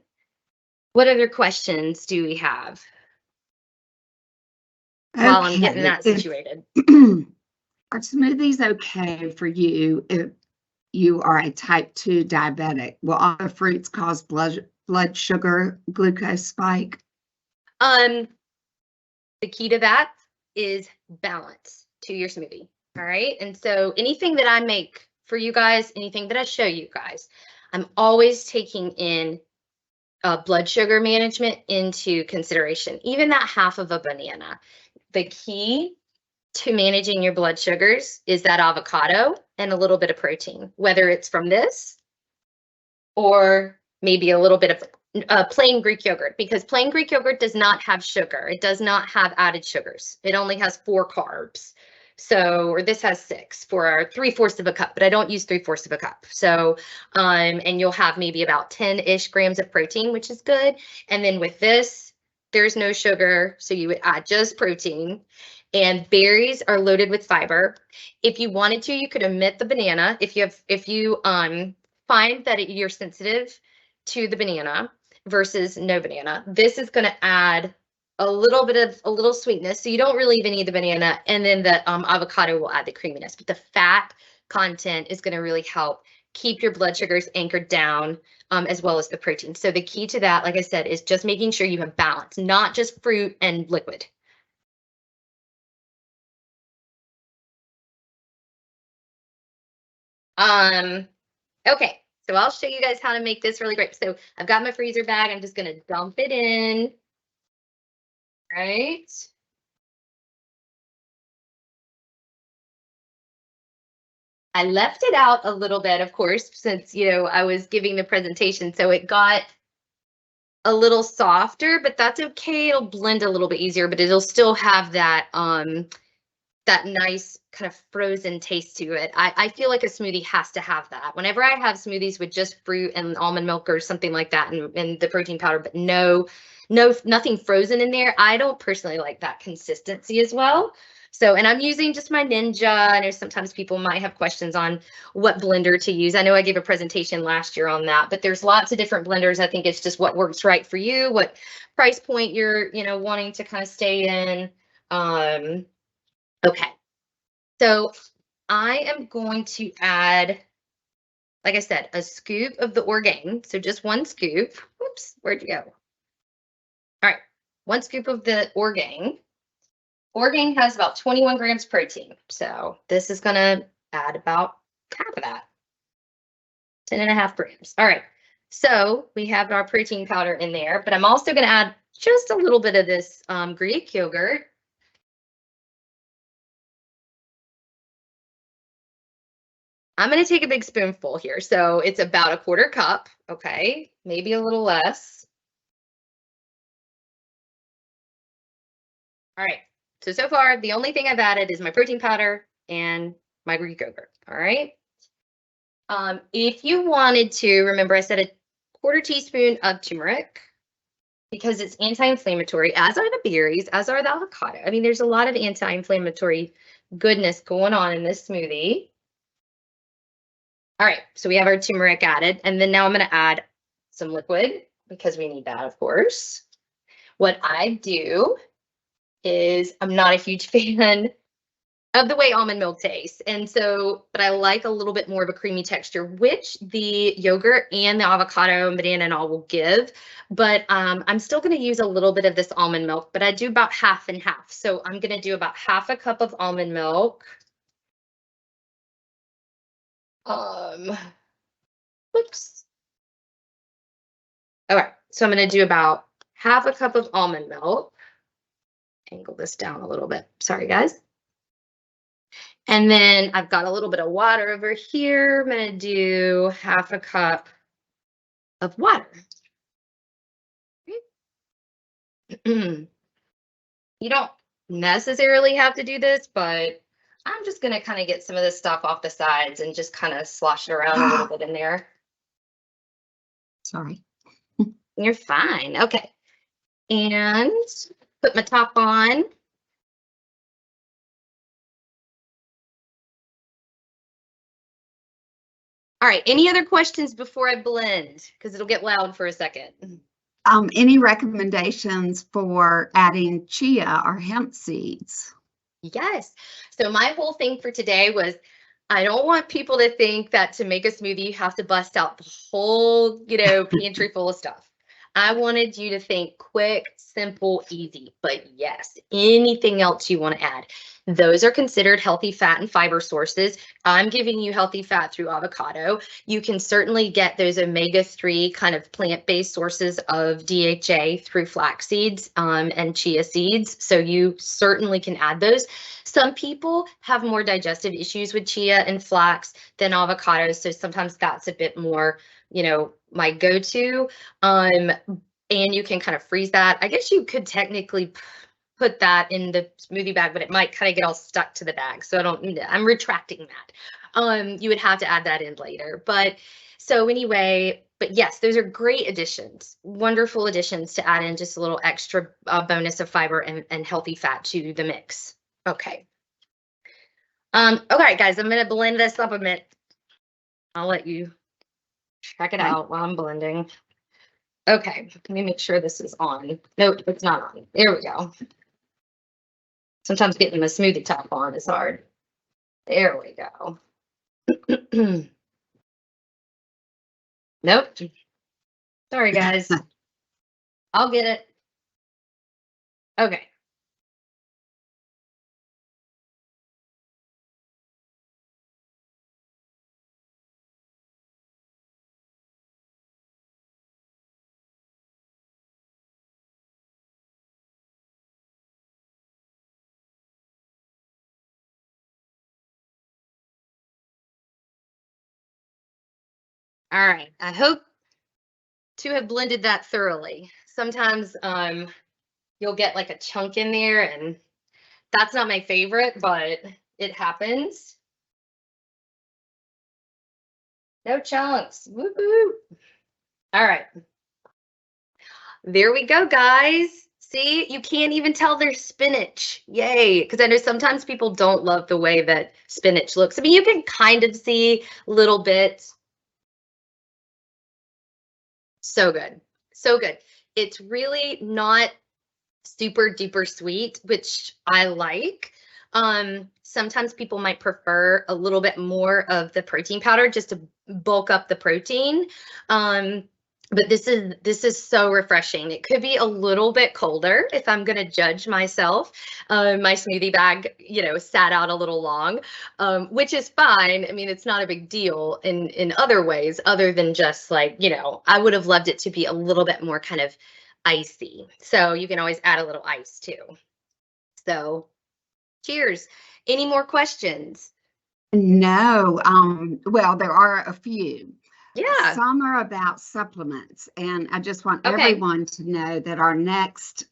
What other questions do we have while I'm getting that situated? Are smoothies okay for you if you are a type 2 diabetic? Will all the fruits cause blood sugar glucose spike? The key to that is balance to your smoothie. All right. And so anything that I make for you guys, anything that I show you guys, I'm always taking in blood sugar management into consideration, even that half of a banana. The key to managing your blood sugars is that avocado and a little bit of protein, whether it's from this or maybe a little bit of plain Greek yogurt, because plain Greek yogurt does not have sugar. It does not have added sugars. It only has 4 carbs. So, or this has 6 for our 3/4 of a cup, but I don't use 3/4 of a cup. So, and you'll have maybe about 10-ish grams of protein, which is good. And then with this, there's no sugar. So you would add just protein. And berries are loaded with fiber. If you wanted to, you could omit the banana. If you find that you're sensitive to the banana versus no banana, this is going to add a little sweetness. So you don't really even need the banana, and then the avocado will add the creaminess. But the fat content is going to really help keep your blood sugars anchored down, as well as the protein. So the key to that, like I said, is just making sure you have balance, not just fruit and liquid. Okay, so I'll show you guys how to make this really great. So I've got my freezer bag. I'm just going to dump it in. Right. I left it out a little bit, of course, since, you know, I was giving the presentation. So it got a little softer, but that's okay. It'll blend a little bit easier, but it'll still have that that nice kind of frozen taste to it. I feel like a smoothie has to have that. Whenever I have smoothies with just fruit and almond milk or something like that, and the protein powder, but nothing frozen in there, I don't personally like that consistency as well. So, and I'm using just my Ninja. I know sometimes people might have questions on what blender to use. I know I gave a presentation last year on that, but there's lots of different blenders. I think it's just what works right for you, what price point you're, you know, wanting to kind of stay in. Okay, so I am going to add, like I said, a scoop of the Orgain. So just 1 scoop. Whoops, where'd you go? All right, 1 scoop of the Orgain. Orgain has about 21 grams protein. So this is going to add about half of that, 10.5 grams. All right, so we have our protein powder in there, but I'm also going to add just a little bit of this Greek yogurt. I'm going to take a big spoonful here. So it's about a 1/4 cup. Okay, maybe a little less. All right. So far, the only thing I've added is my protein powder and my Greek yogurt. All right. If you wanted to, remember I said a quarter teaspoon of turmeric because it's anti-inflammatory, as are the berries, as are the avocado. I mean, there's a lot of anti-inflammatory goodness going on in this smoothie. All right, so we have our turmeric added, and then now I'm going to add some liquid because we need that, of course. What I do is I'm not a huge fan of the way almond milk tastes. And so, but I like a little bit more of a creamy texture, which the yogurt and the avocado and banana and all will give. But I'm still going to use a little bit of this almond milk, but I do about half and half. So I'm going to do about half a cup of almond milk. Whoops. All right, so I'm going to do about half a cup of almond milk. Angle this down a little bit. Sorry, guys. And then I've got a little bit of water over here. I'm going to do half a cup of water. You don't necessarily have to do this, but I'm just going to kind of get some of this stuff off the sides and just kind of slosh it around a little bit in there. Sorry. You're fine. Okay. And put my top on. All right, any other questions before I blend? Because it'll get loud for a second. Any recommendations for adding chia or hemp seeds? Yes. So my whole thing for today was I don't want people to think that to make a smoothie, you have to bust out the whole, pantry full of stuff. I wanted you to think quick, simple, easy, but yes, anything else you want to add. Those are considered healthy fat and fiber sources. I'm giving you healthy fat through avocado. You can certainly get those omega-3 kind of plant-based sources of DHA through flax seeds and chia seeds. So you certainly can add those. Some people have more digestive issues with chia and flax than avocados. So sometimes that's a bit more, my go-to. And you can kind of freeze that. I guess you could technically put that in the smoothie bag, but it might kind of get all stuck to the bag. So I'm retracting that. You would have to add that in later. But so anyway, but yes, those are great additions, wonderful additions to add in just a little extra bonus of fiber and healthy fat to the mix. Okay. Okay, guys, I'm going to blend this up a bit. I'll let you check it out while I'm blending. Okay, let me make sure this is on. Nope, it's not on. There we go. Sometimes getting the smoothie top on is hard. There we go. Nope. Sorry, guys. I'll get it. Okay. All right, I hope to have blended that thoroughly. Sometimes you'll get like a chunk in there, and that's not my favorite, but it happens. No chunks. Woo-hoo. All right. There we go, guys. See, you can't even tell there's spinach. Yay. Because I know sometimes people don't love the way that spinach looks. I mean, you can kind of see little bits. So good. So good. It's really not super duper sweet, which I like. Sometimes people might prefer a little bit more of the protein powder just to bulk up the protein. But this is so refreshing. It could be a little bit colder if I'm going to judge myself. My smoothie bag, sat out a little long, which is fine. I mean, it's not a big deal in other ways other than just like, I would have loved it to be a little bit more kind of icy. So you can always add a little ice too. So cheers. Any more questions? No. Well, there are a few. Yeah. Some are about supplements, and I just want everyone to know that our next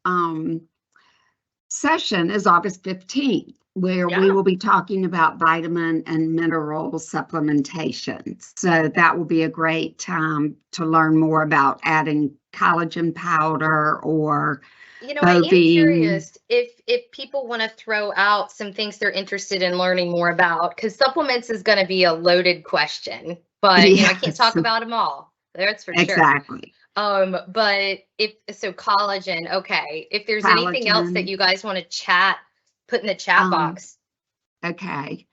session is August 15th. where we Yeah. will be talking about vitamin and mineral supplementation. So that will be a great time to learn more about adding collagen powder or You know, I am bovine. curious if people want to throw out some things they're interested in learning more about, because supplements is going to be a loaded question, but I can't Yes, talk about them all. That's for sure. exactly. But if so, collagen, okay. If there's anything else that Collagen. you guys want to chat, put in the chat Um, box. okay.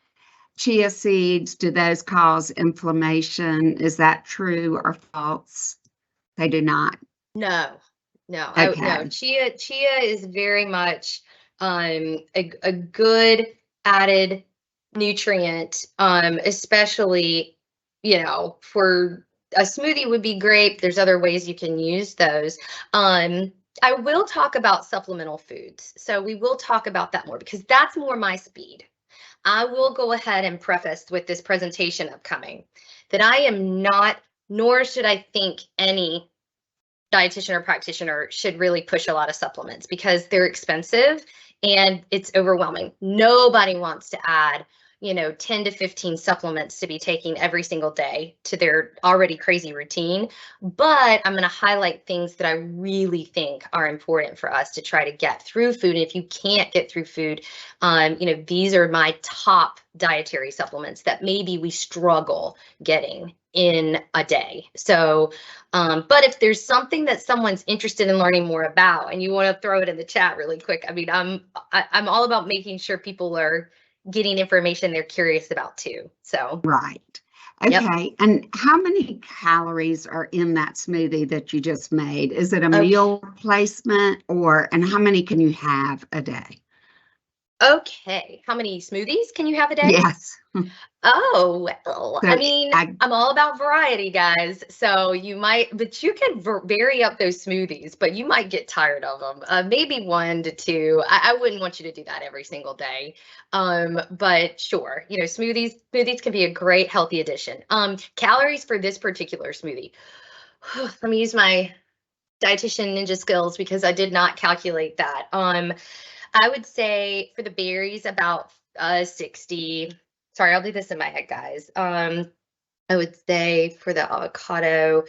Chia seeds, do those cause inflammation? Is that true or false? They do not. No, no, no. Okay. Chia is very much a good added nutrient, especially for a smoothie would be great. There's other ways you can use those. I will talk about supplemental foods, so we will talk about that more because that's more my speed. I will go ahead and preface with this presentation upcoming that I am not, nor should I think any dietitian or practitioner should really push a lot of supplements because they're expensive and it's overwhelming. Nobody wants to add 10 to 15 supplements to be taking every single day to their already crazy routine. But I'm going to highlight things that I really think are important for us to try to get through food. And if you can't get through food, these are my top dietary supplements that maybe we struggle getting in a day. So but if there's something that someone's interested in learning more about and you want to throw it in the chat really quick, I mean, I'm all about making sure people are getting information they're curious about too. So, Right. yep. Okay. And how many calories are in that smoothie that you just made? Is it a Okay. meal replacement and how many can you have a day? Okay. How many smoothies can you have a day? Yes. Oh, well, I So mean, I, I'm all about variety, guys. So but you can vary up those smoothies, but you might get tired of them. Maybe 1 to 2. I wouldn't want you to do that every single day. But sure, smoothies can be a great healthy addition. Calories for this particular smoothie. Let me use my dietitian ninja skills because I did not calculate that. I would say for the berries about 60. Sorry, I'll do this in my head, guys. I would say for the avocado,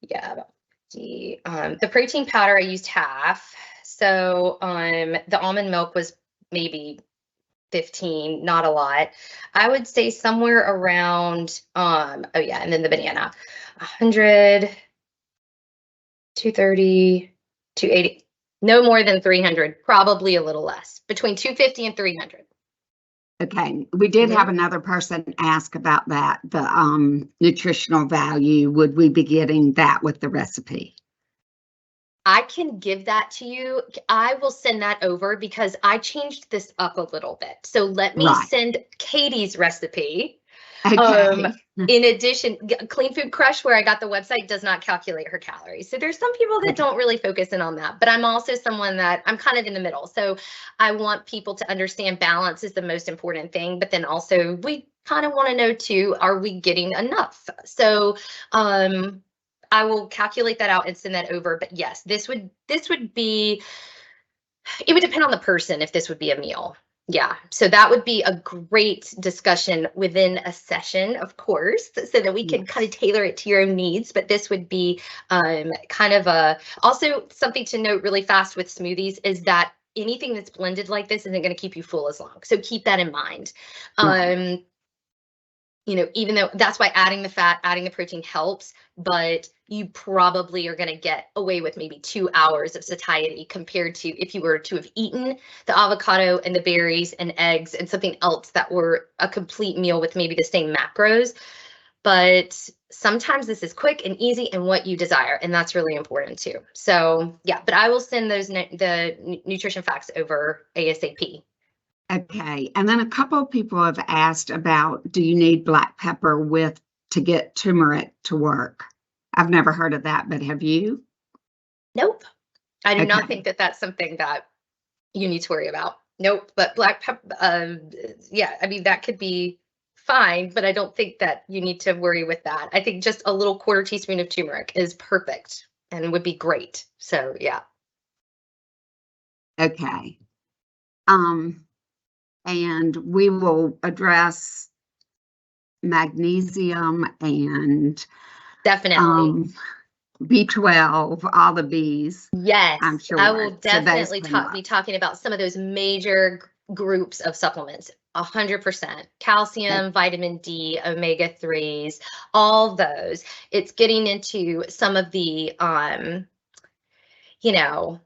yeah, about 50. The protein powder I used half. So the almond milk was maybe 15, not a lot. I would say somewhere around oh yeah, and then the banana. 100, 230, 280. No more than 300, probably a little less, between 250 and 300. okay. We did have Mhm. another person ask about that, the nutritional value. Would we be getting that with the recipe? I can give that to you. I will send that over because I changed this up a little bit. So let me Right. send Katie's recipe. Um, Okay. in addition, Clean Food Crush, where I got the website, does not calculate her calories. So there's some people that Okay. don't really focus in on that, but I'm also someone that I'm kind of in the middle. So I want people to understand balance is the most important thing, but then also we kind of want to know too, are we getting enough? So I will calculate that out and send that over. But yes, this would be, it would depend on the person if this would be a meal. Yeah, so that would be a great discussion within a session, of course, so that we can kind of Yes. tailor it to your own needs. But this would be kind of also something to note really fast with smoothies is that anything that's blended like this isn't going to keep you full as long. So keep that in mind. Right. Um, even though that's why adding the fat, adding the protein helps, but you probably are going to get away with maybe 2 hours of satiety compared to if you were to have eaten the avocado and the berries and eggs and something else that were a complete meal with maybe the same macros. But sometimes this is quick and easy and what you desire, and that's really important too. So yeah, but I will send the nutrition facts over ASAP. Okay. And then a couple of people have asked about, do you need black pepper to get turmeric to work? I've never heard of that, but have you? Nope. I do not Okay. think that that's something that you need to worry about. Nope. But black pepper, yeah, I mean, that could be fine, but I don't think that you need to worry with that. I think just a little quarter teaspoon of turmeric is perfect and would be great. So, yeah. Okay. Um, and we will address magnesium and Definitely. B12, all the Bs. Yes, I'm sure. I will So those definitely come up. be talking about some of those major groups of supplements. 100%. Calcium, vitamin D, omega 3s, all those. It's getting into some of the, you know,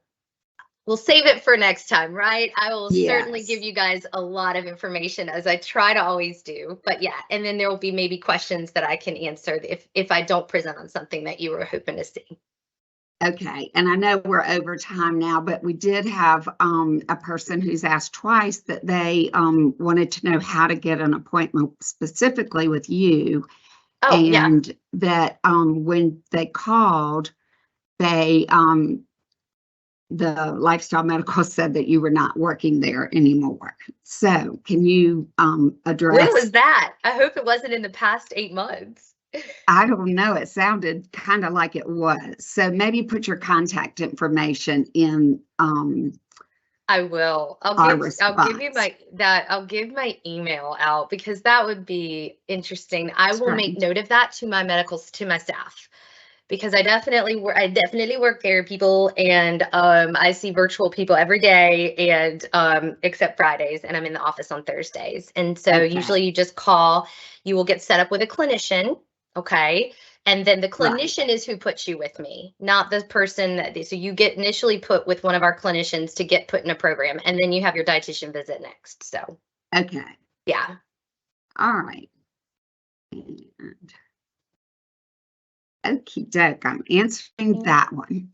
we'll save it for next time, right? I will certainly give Yes. you guys a lot of information, as I try to always do. But yeah, and then there will be maybe questions that I can answer if I don't present on something that you were hoping to see. Okay, and I know we're over time now, but we did have a person who's asked twice that they wanted to know how to get an appointment specifically with you, Oh, yeah. and that when they called, they the Lifestyle Medical said that you were not working there anymore. So can you When address? was that? I hope it wasn't in the past 8 months. I don't know. It sounded kind of like it was. So maybe put your contact information in I will. our I'll give you response. I'll give my email out, because that would be interesting. I That's will make right. note of that to my staff, because I definitely work there, people, and I see virtual people every day, and except Fridays, and I'm in the office on Thursdays. And so Okay. usually you just call, you will get set up with a clinician, okay? And then the Right. clinician is who puts you with me, not the person so you get initially put with one of our clinicians to get put in a program, and then you have your dietitian visit next. So Okay. yeah. All right. And okie doke, I'm answering that one.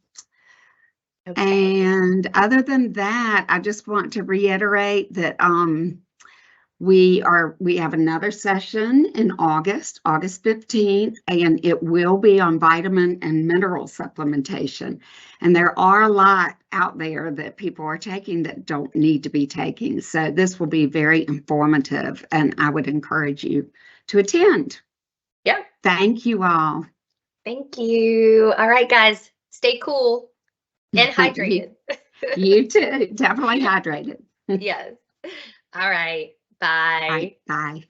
Okay. And other than that, I just want to reiterate that we have another session in August 15th, and it will be on vitamin and mineral supplementation. And there are a lot out there that people are taking that don't need to be taking. So this will be very informative, and I would encourage you to attend. Yeah. Thank you all. Thank you. All right, guys, stay cool and You, hydrated. you too, definitely hydrated. Yes. All right. Bye. Bye.